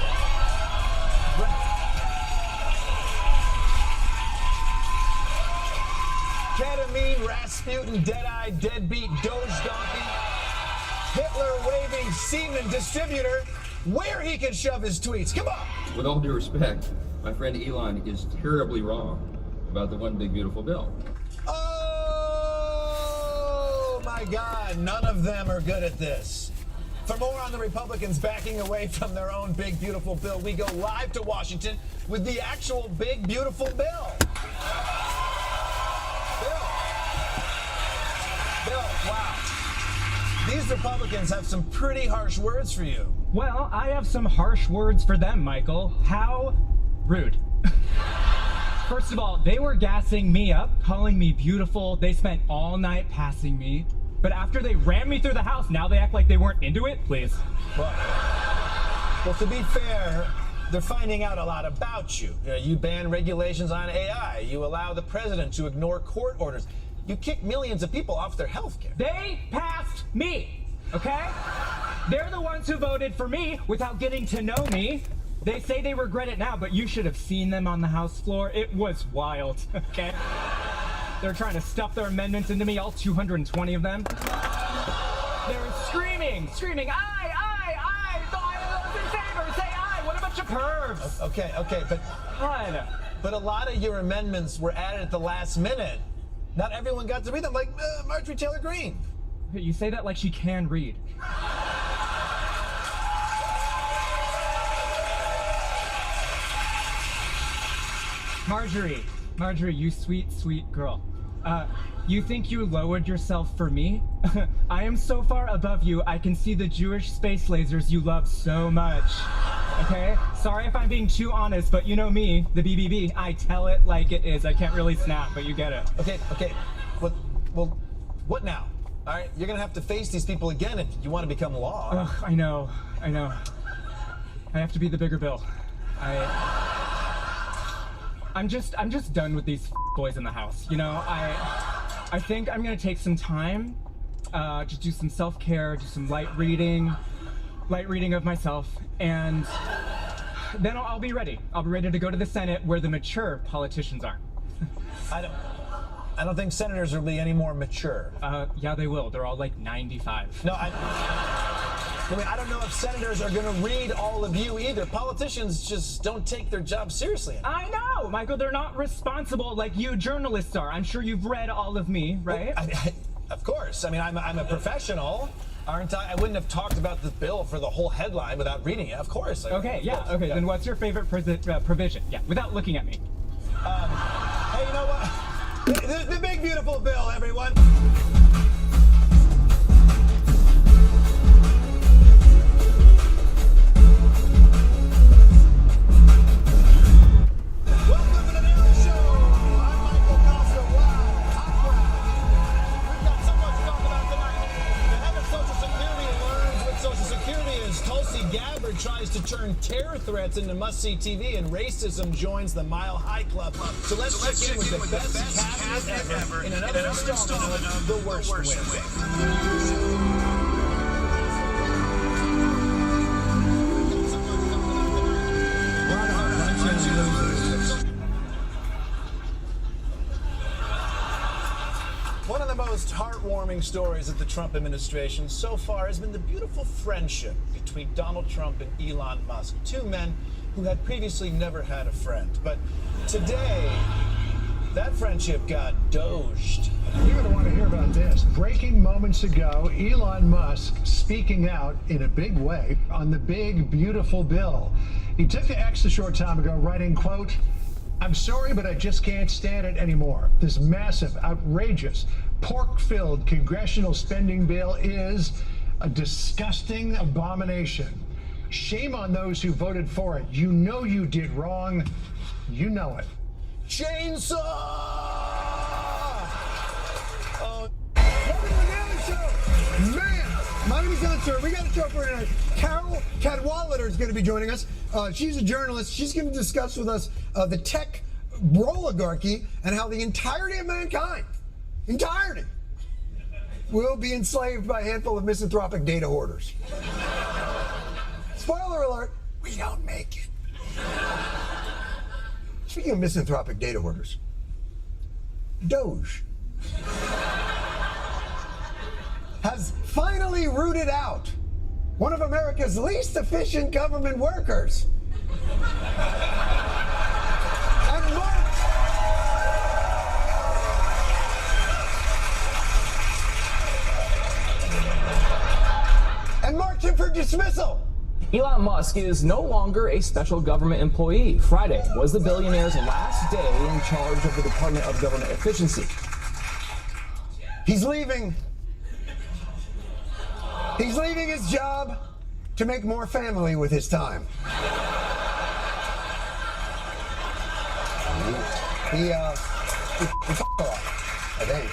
Ketamine, Rasputin, dead-eyed, deadbeat, doge donkey, Hitler-waving semen distributor, where he can shove his tweets. Come on! With all due respect, my friend Elon is terribly wrong about the one big beautiful bill. Oh my God, none of them are good at this. For more on the Republicans backing away from their own big beautiful bill, we go live to Washington with the actual big beautiful bill. Bill, wow. These Republicans have some pretty harsh words for you. Well, I have some harsh words for them, Michael. How rude. First of all, they were gassing me up, calling me beautiful. They spent all night passing me. But after they rammed me through the house, now they act like they weren't into it? Please. Well, to be fair, they're finding out a lot about you. You ban regulations on AI. You allow the president to ignore court orders. You kick millions of people off their health care. They passed me, okay? They're the ones who voted for me without getting to know me. They say they regret it now, but you should have seen them on the House floor. It was wild, okay? They're trying to stuff their amendments into me, all 220 of them. They're screaming, I was in favor, say aye, what a bunch of pervs. Okay, but a lot of your amendments were added at the last minute. Not everyone got to read them, like Marjorie Taylor Greene. You say that like she can read. Marjorie, you sweet, sweet girl. You think you lowered yourself for me? I am so far above you, I can see the Jewish space lasers you love so much. Okay? Sorry if I'm being too honest, but you know me, the BBB. I tell it like it is. I can't really snap, but you get it. Okay. Well, what now? All right, you're gonna have to face these people again if you want to become law. Ugh, I know. I have to be the bigger bill. I'm just done with these boys in the house. You know, I think I'm gonna take some time, just do some self-care, do some light reading of myself, and then I'll be ready. I'll be ready to go to the Senate where the mature politicians are. I don't think senators will be any more mature. Yeah, they will. They're all like 95. No, I mean, I don't know if senators are going to read all of you either. Politicians just don't take their job seriously. I know, Michael. They're not responsible like you journalists are. I'm sure you've read all of me, right? Of course. I mean, I'm a professional, aren't I? I wouldn't have talked about the bill for the whole headline without reading it. Of course. Okay, yeah. Okay, then what's your favorite provision? Yeah, without looking at me. Hey, you know what? The big beautiful bill, everyone. Welcome to the Daily Show. I'm Michael Costa. Wow, I'm proud. We've got so much to talk about tonight. The head of Social Security learns what Social Security is. Tulsi Gabbard tries to turn terror threats into must-see TV, and racism joins the Mile High Club. So let's check in with the best cabinet ever in another installment of The Worst Win. One of the most heartwarming stories of the Trump administration so far has been the beautiful friendship between Donald Trump and Elon Musk, two men who had previously never had a friend. But today, that friendship got doged. You're going to want to hear about this. Breaking moments ago, Elon Musk speaking out in a big way on the big, beautiful bill. He took to X a short time ago, writing, quote, "I'm sorry, but I just can't stand it anymore. This massive, outrageous, pork-filled congressional spending bill is a disgusting abomination. Shame on those who voted for it. You know you did wrong. You know it." Chainsaw! Welcome to the Daily Show. Man, my name is Sir. We got a show for tonight. Carol Cadwalader is going to be joining us. She's a journalist. She's going to discuss with us the tech oligarchy and how the entirety of mankind, will be enslaved by a handful of misanthropic data hoarders. Spoiler alert, we don't make it. Speaking of misanthropic data hoarders, Doge has finally rooted out one of America's least efficient government workers. And marked him for dismissal. Elon Musk is no longer a special government employee. Friday was the billionaire's last day in charge of the Department of Government Efficiency. He's leaving. He's leaving his job to make more family with his time. He f***ed off, I think.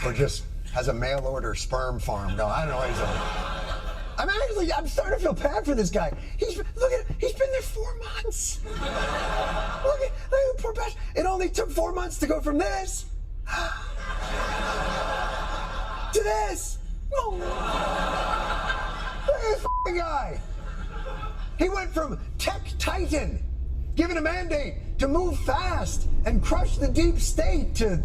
Or just has a mail order sperm farm going. I don't know what he's doing. I'm starting to feel bad for this guy. He's been there 4 months. Look at poor bastard. It only took 4 months to go from this to this. Oh. Look at this f***ing guy. He went from tech titan, given a mandate to move fast and crush the deep state, to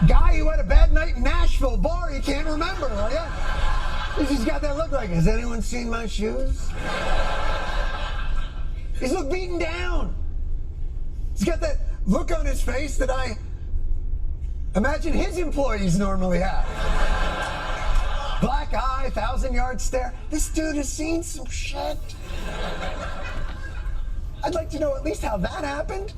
guy who had a bad night in Nashville bar you can't remember, are ya? He's got that look like, has anyone seen my shoes? He's look beaten down. He's got that look on his face that I imagine his employees normally have. Black eye, 1,000-yard stare. This dude has seen some shit. I'd like to know at least how that happened.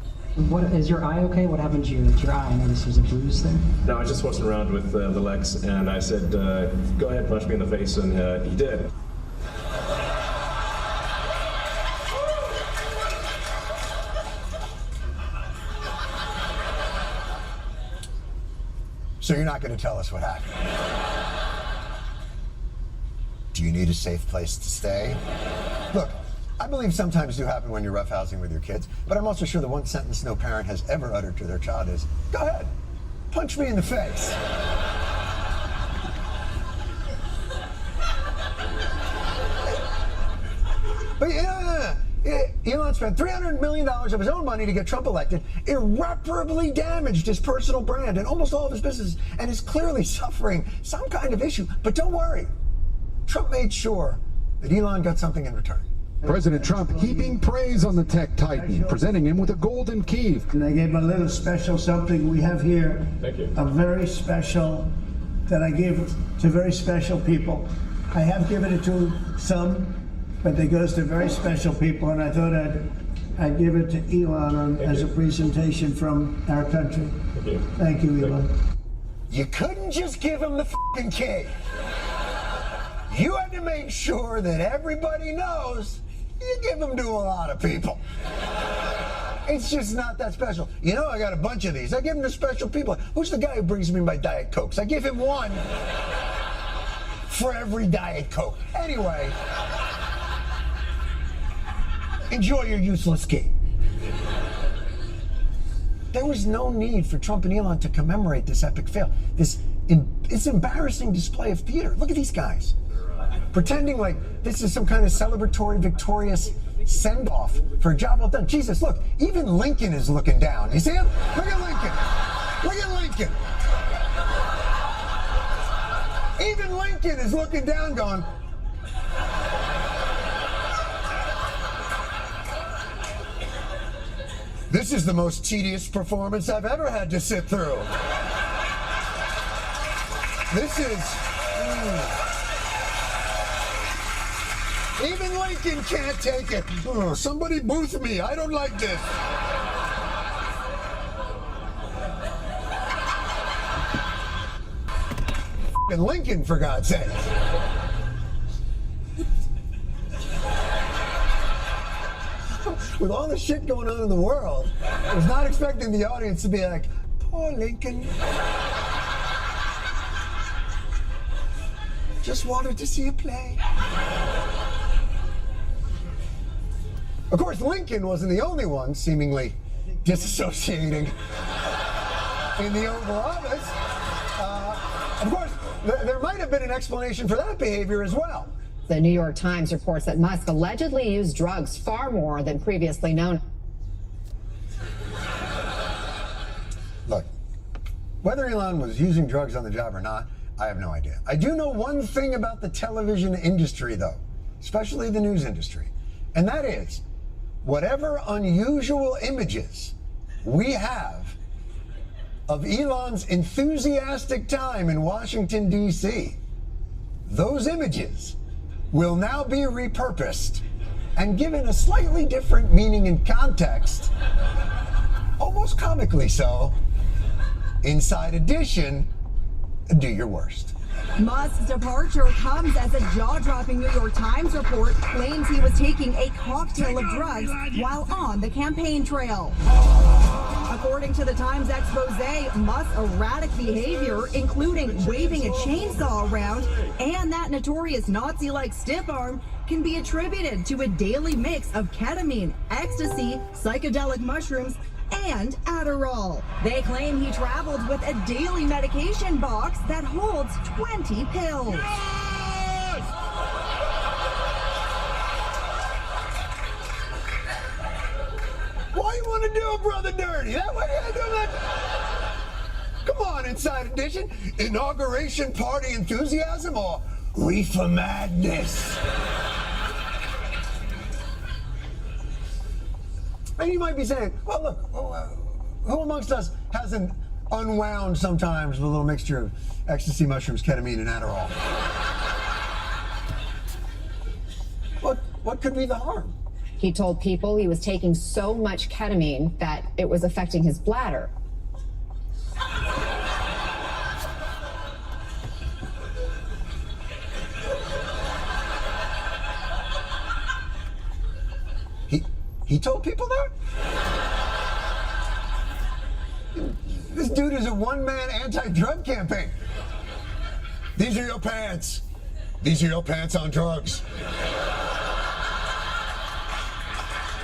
What is your eye okay? What happened to your eye? I noticed there's a bruise there. No, I was just messing around with the Lex, and I said, go ahead, punch me in the face, and he did. So you're not going to tell us what happened? Do you need a safe place to stay? Look, I believe sometimes do happen when you're roughhousing with your kids, but I'm also sure the one sentence no parent has ever uttered to their child is, go ahead, punch me in the face. But yeah, Elon spent $300 million of his own money to get Trump elected, irreparably damaged his personal brand and almost all of his business, and is clearly suffering some kind of issue. But don't worry, Trump made sure that Elon got something in return. President Trump heaping praise on the tech titan, presenting him with a golden key. And I gave him a little special something we have here. Thank you. A very special, that I give to very special people. I have given it to some, but it goes to very special people, and I thought I'd give it to Elon as a presentation from our country. Thank you. Thank you, Elon. You couldn't just give him the fucking key. You had to make sure that everybody knows you give them to a lot of people. It's just not that special. You know, I got a bunch of these. I give them to special people. Who's the guy who brings me my Diet Cokes? I give him one for every Diet Coke. Anyway, enjoy your useless key. There was no need for Trump and Elon to commemorate this epic fail. This embarrassing display of theater. Look at these guys. Pretending like this is some kind of celebratory, victorious send-off for a job well done. Jesus, look, even Lincoln is looking down. You see him? Look at Lincoln. Look at Lincoln. Even Lincoln is looking down going, this is the most tedious performance I've ever had to sit through. This is... Even Lincoln can't take it. Oh, somebody booth me. I don't like this. And Lincoln, for God's sake. With all the shit going on in the world, I was not expecting the audience to be like, poor Lincoln. Just wanted to see a play. Of course, Lincoln wasn't the only one seemingly disassociating in the Oval Office. Of course, there might have been an explanation for that behavior as well. The New York Times reports that Musk allegedly used drugs far more than previously known. Look, whether Elon was using drugs on the job or not, I have no idea. I do know one thing about the television industry, though, especially the news industry, and that is, whatever unusual images we have of Elon's enthusiastic time in Washington, D.C., those images will now be repurposed and given a slightly different meaning and context, almost comically so, inside Edition, do your worst. Musk's departure comes as a jaw-dropping New York Times report claims he was taking a cocktail of drugs while on the campaign trail. According to the Times expose, Musk's erratic behavior, including waving a chainsaw around and that notorious Nazi-like stiff arm, can be attributed to a daily mix of ketamine, ecstasy, psychedelic mushrooms, and Adderall. They claim he traveled with a daily medication box that holds 20 pills. Why you want to do a brother dirty? That way you do that? Come on, Inside Edition. Inauguration party enthusiasm or reefer madness? And you might be saying, well, look, who amongst us hasn't unwound sometimes with a little mixture of ecstasy, mushrooms, ketamine, and Adderall? What could be the harm? He told people he was taking so much ketamine that it was affecting his bladder. He told people that? This dude is a one-man anti-drug campaign. These are your pants. These are your pants on drugs.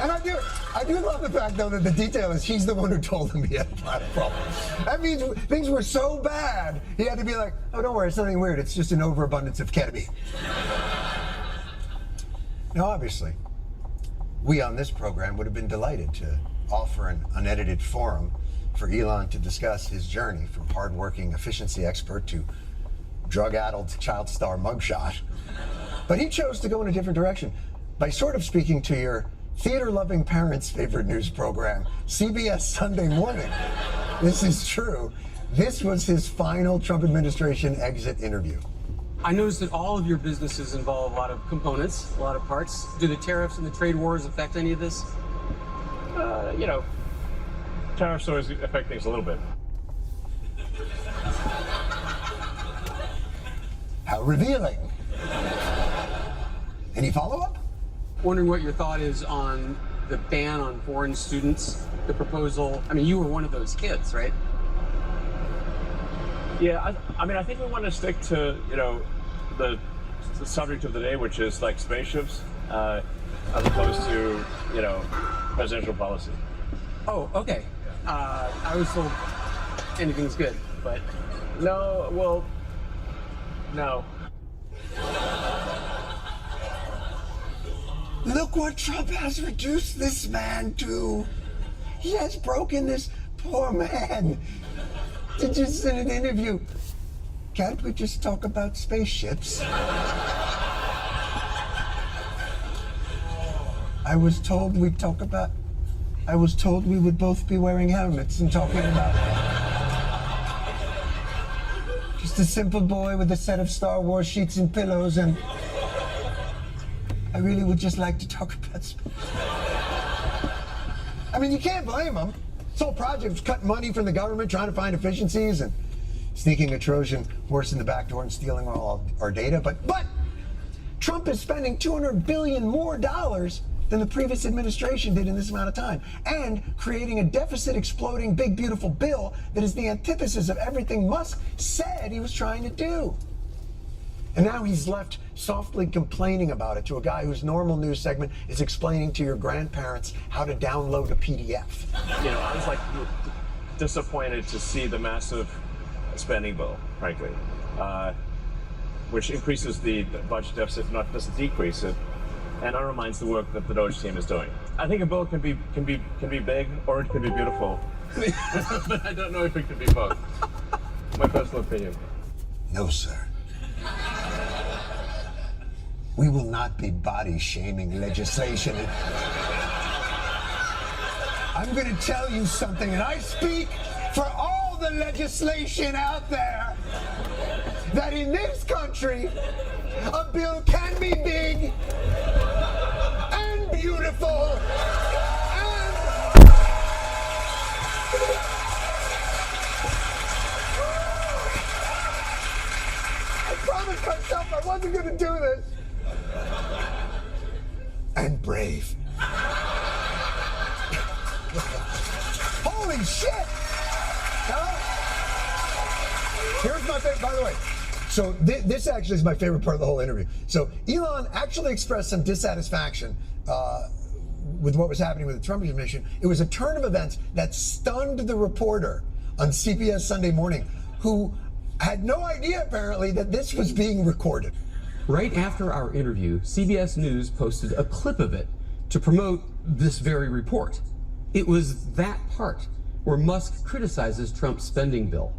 And I do love the fact, though, that the detail is he's the one who told him he had a bladder problem. That means things were so bad, he had to be like, oh, don't worry, it's nothing weird. It's just an overabundance of ketamine. Now, obviously, We on this program would have been delighted to offer an unedited forum for Elon to discuss his journey from hardworking efficiency expert to drug-addled child star mugshot. But he chose to go in a different direction by sort of speaking to your theater-loving parents' favorite news program, CBS Sunday Morning. This is true. This was his final Trump administration exit interview. I noticed that all of your businesses involve a lot of components, a lot of parts. Do the tariffs and the trade wars affect any of this? Tariffs always affect things a little bit. How revealing. Any follow-up? Wondering what your thought is on the ban on foreign students, the proposal. I mean, you were one of those kids, right? Yeah, I think we want to stick to, the subject of the day, which is like spaceships, as opposed to, presidential policy. Oh, okay. I was told anything's good, but... No, well, no. Look what Trump has reduced this man to. He has broken this poor man to just in an interview. Can't we just talk about spaceships? I was told we would both be wearing helmets and talking about just a simple boy with a set of Star Wars sheets and pillows, and I really would just like to talk about space. I mean, you can't blame him. This whole project was cutting money from the government, trying to find efficiencies, and sneaking a Trojan horse in the back door and stealing all our data. But Trump is spending $200 billion more than the previous administration did in this amount of time, and creating a deficit exploding big beautiful bill that is the antithesis of everything Musk said he was trying to do. And now he's left softly complaining about it to a guy whose normal news segment is explaining to your grandparents how to download a PDF. I was like disappointed to see the massive spending bill, frankly, which increases the budget deficit, not doesn't decrease it, and undermines the work that the Doge team is doing. I think a bill can be big or it can be beautiful, but I don't know if it can be both. My personal opinion. No, sir. We will not be body shaming legislation. I'm going to tell you something, and I speak for all the legislation out there, that in this country, a bill can be big and beautiful and... I promised myself I wasn't going to do this. And brave. Holy shit! Here's my favorite, by the way. So this actually is my favorite part of the whole interview. So Elon actually expressed some dissatisfaction with what was happening with the Trump administration. It was a turn of events that stunned the reporter on CBS Sunday Morning, who had no idea apparently that this was being recorded. Right after our interview, CBS News posted a clip of it to promote this very report. It was that part where Musk criticizes Trump's spending bill,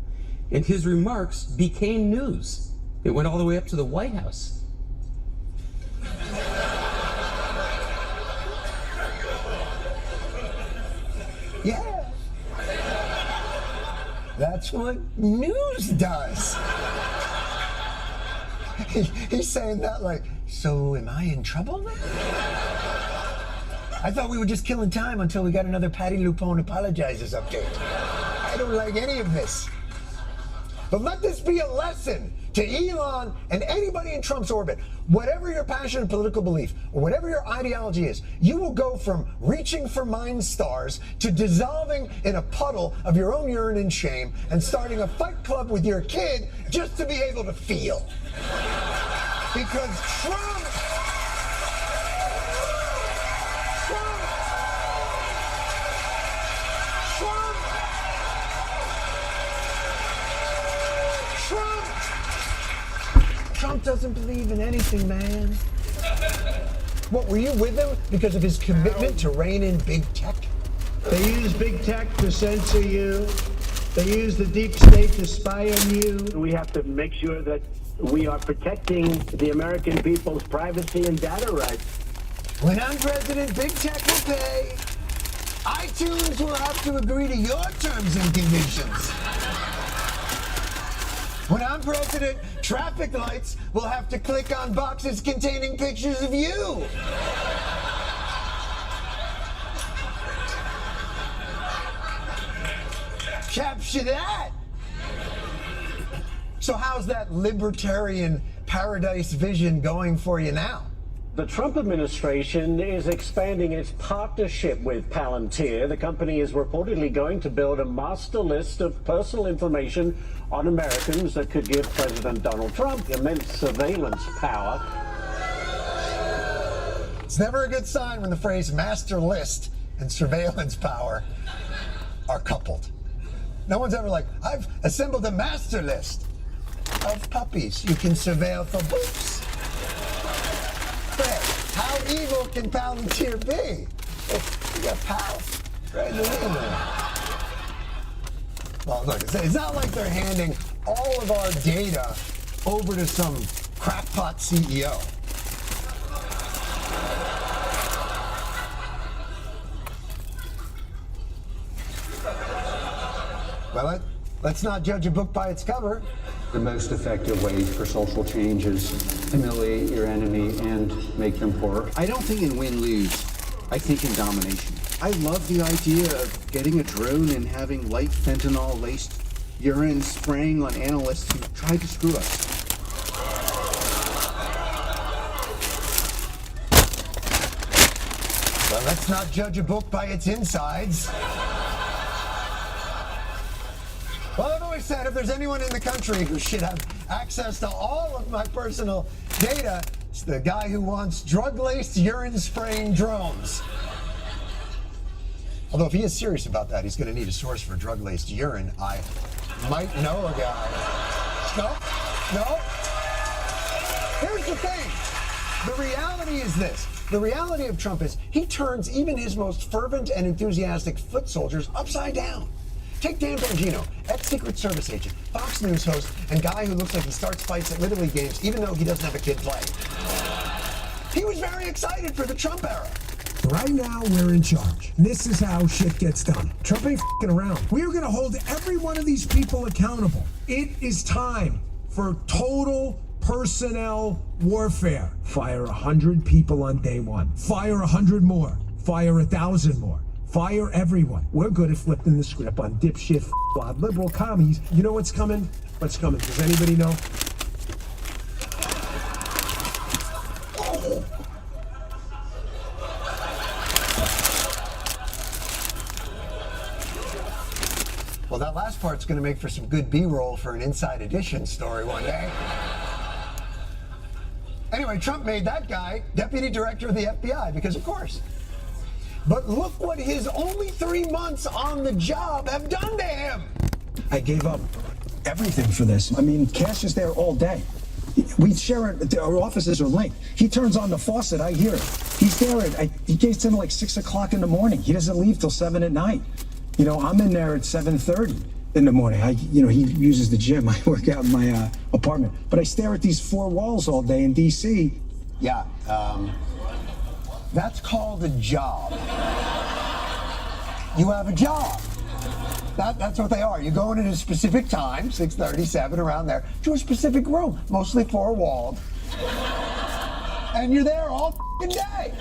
and his remarks became news. It went all the way up to the White House. Yeah. That's what news does. He's saying that like, so am I in trouble? I thought we were just killing time until we got another Patty Lupone apologizes update. I don't like any of this. But let this be a lesson to Elon and anybody in Trump's orbit. Whatever your passion and political belief, or whatever your ideology is, you will go from reaching for mine stars to dissolving in a puddle of your own urine and shame and starting a fight club with your kid just to be able to feel. Because Trump doesn't believe in anything, man. What, were you with him because of his commitment to rein in big tech? They use big tech to censor you. They use the deep state to spy on you. We have to make sure that we are protecting the American people's privacy and data rights. When I'm president, big tech will pay. iTunes will have to agree to your terms and conditions. When I'm president, traffic lights will have to click on boxes containing pictures of you. Capture that. So how's that libertarian paradise vision going for you now? The Trump administration is expanding its partnership with Palantir. The company is reportedly going to build a master list of personal information on Americans that could give President Donald Trump immense surveillance power. It's never a good sign when the phrase master list and surveillance power are coupled. No one's ever like, I've assembled a master list of puppies you can surveil for boops. How evil can Palantir be? You got pals right in the name of it. Well, look, it's not like they're handing all of our data over to some crackpot CEO. Well, let's not judge a book by its cover. The most effective way for social change is humiliate your enemy and make them poorer. I don't think in win-lose. I think in domination. I love the idea of getting a drone and having light fentanyl-laced urine spraying on analysts who tried to screw us. Well, let's not judge a book by its insides. Well, I've always said if there's anyone in the country who should have access to all of my personal data, it's the guy who wants drug-laced urine-spraying drones. Although if he is serious about that, he's going to need a source for drug-laced urine. I might know a guy. No. Here's the thing. The reality is this. The reality of Trump is he turns even his most fervent and enthusiastic foot soldiers upside down. Take Dan Bongino, ex-Secret Service agent, Fox News host, and guy who looks like he starts fights at Little League games even though he doesn't have a kid play. He was very excited for the Trump era. Right now, we're in charge. This is how shit gets done. Trump ain't f***ing around. We are going to hold every one of these people accountable. It is time for total personnel warfare. Fire 100 people on day one. Fire 100 more. Fire 1,000 more. Fire everyone. We're good at flipping the script on dipshit, f***wad, liberal commies. You know what's coming? What's coming? Does anybody know? Well, that last part's going to make for some good B-roll for an Inside Edition story one day. Anyway, Trump made that guy deputy director of the FBI because, of course. But look what his only 3 months on the job have done to him. I gave up everything for this. I mean, Cash is there all day. We share it. Our offices are linked. He turns on the faucet. I hear it. He's there. He gets in like 6 o'clock in the morning. He doesn't leave till 7 at night. You know, I'm in there at 7:30 in the morning. He uses the gym. I work out in my apartment. But I stare at these 4 walls all day in D.C. Yeah, that's called a job. You have a job. That's what they are. You go in at a specific time, 6:30, 7, around there, to a specific room, mostly 4-walled. And you're there all f***ing day.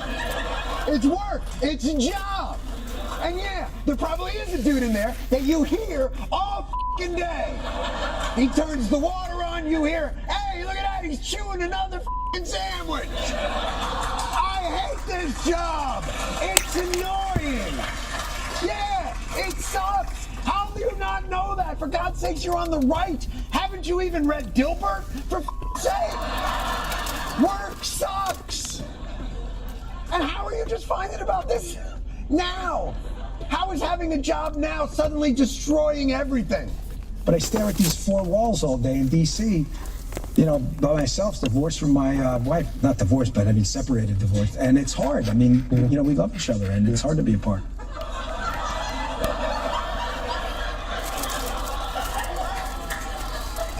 It's work. It's a job. And yeah, there probably is a dude in there that you hear all f***ing day. He turns the water on, you hear, hey, look at that, he's chewing another f***ing sandwich. I hate this job. It's annoying. Yeah, it sucks. How do you not know that? For God's sakes, you're on the right. Haven't you even read Dilbert? For f***ing sake. Work sucks. And how are you just finding about this now? How is having a job now suddenly destroying everything? But I stare at these 4 walls all day in D.C. you know, by myself, divorced from my wife. Not divorced, but I mean separated, divorced. And it's hard. I mean, you know, we love each other, and it's hard to be apart.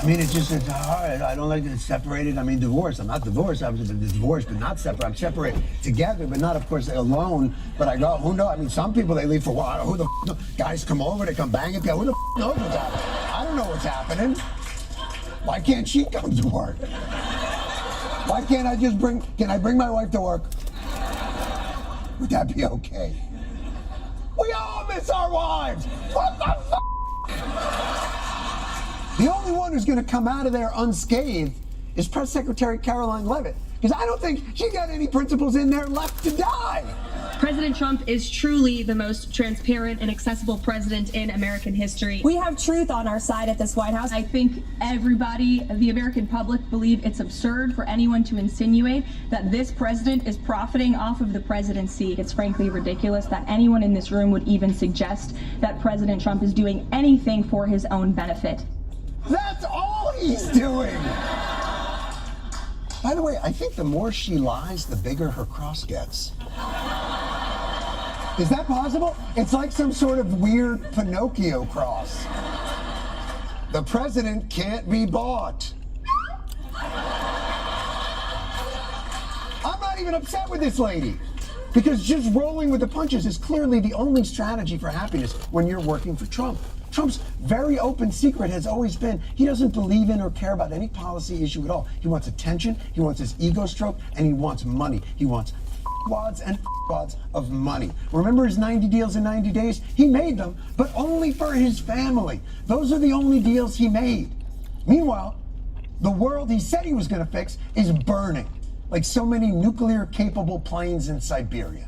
I mean, it's hard. I don't like that it's separated. I mean, divorced. I'm not divorced. I was divorced, but not separate. I'm separated together, but not, of course, alone. But I go, who knows? I mean, some people, they leave for a while. Who the guys come over, they come bang at you. Who the knows what's happening? I don't know what's happening. Why can't she come to work? Why can't I just can I bring my wife to work? Would that be okay? We all miss our wives. What the f? The only one who's going to come out of there unscathed is Press Secretary Caroline Leavitt, because I don't think she got any principles in there left to die. President Trump is truly the most transparent and accessible president in American history. We have truth on our side at this White House. I think everybody, the American public, believe it's absurd for anyone to insinuate that this president is profiting off of the presidency. It's frankly ridiculous that anyone in this room would even suggest that President Trump is doing anything for his own benefit. That's all he's doing. By the way, I think the more she lies, the bigger her cross gets. Is that possible? It's like some sort of weird Pinocchio cross. The president can't be bought. I'm not even upset with this lady, because just rolling with the punches is clearly the only strategy for happiness when you're working for Trump. Trump's very open secret has always been he doesn't believe in or care about any policy issue at all. He wants attention, he wants his ego stroked, and he wants money. He wants wads and wads of money. Remember his 90 deals in 90 days? He made them, but only for his family. Those are the only deals he made. Meanwhile, the world he said he was going to fix is burning, like so many nuclear-capable planes in Siberia.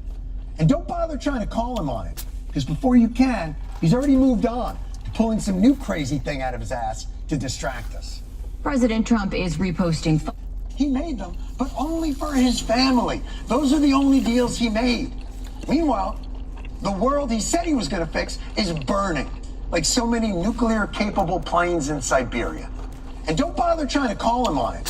And don't bother trying to call him on it, because before you can, he's already moved on, pulling some new crazy thing out of his ass to distract us. President Trump is reposting. He made them, but only for his family. Those are the only deals he made. Meanwhile, the world he said he was going to fix is burning, like so many nuclear-capable planes in Siberia. And don't bother trying to call him on it,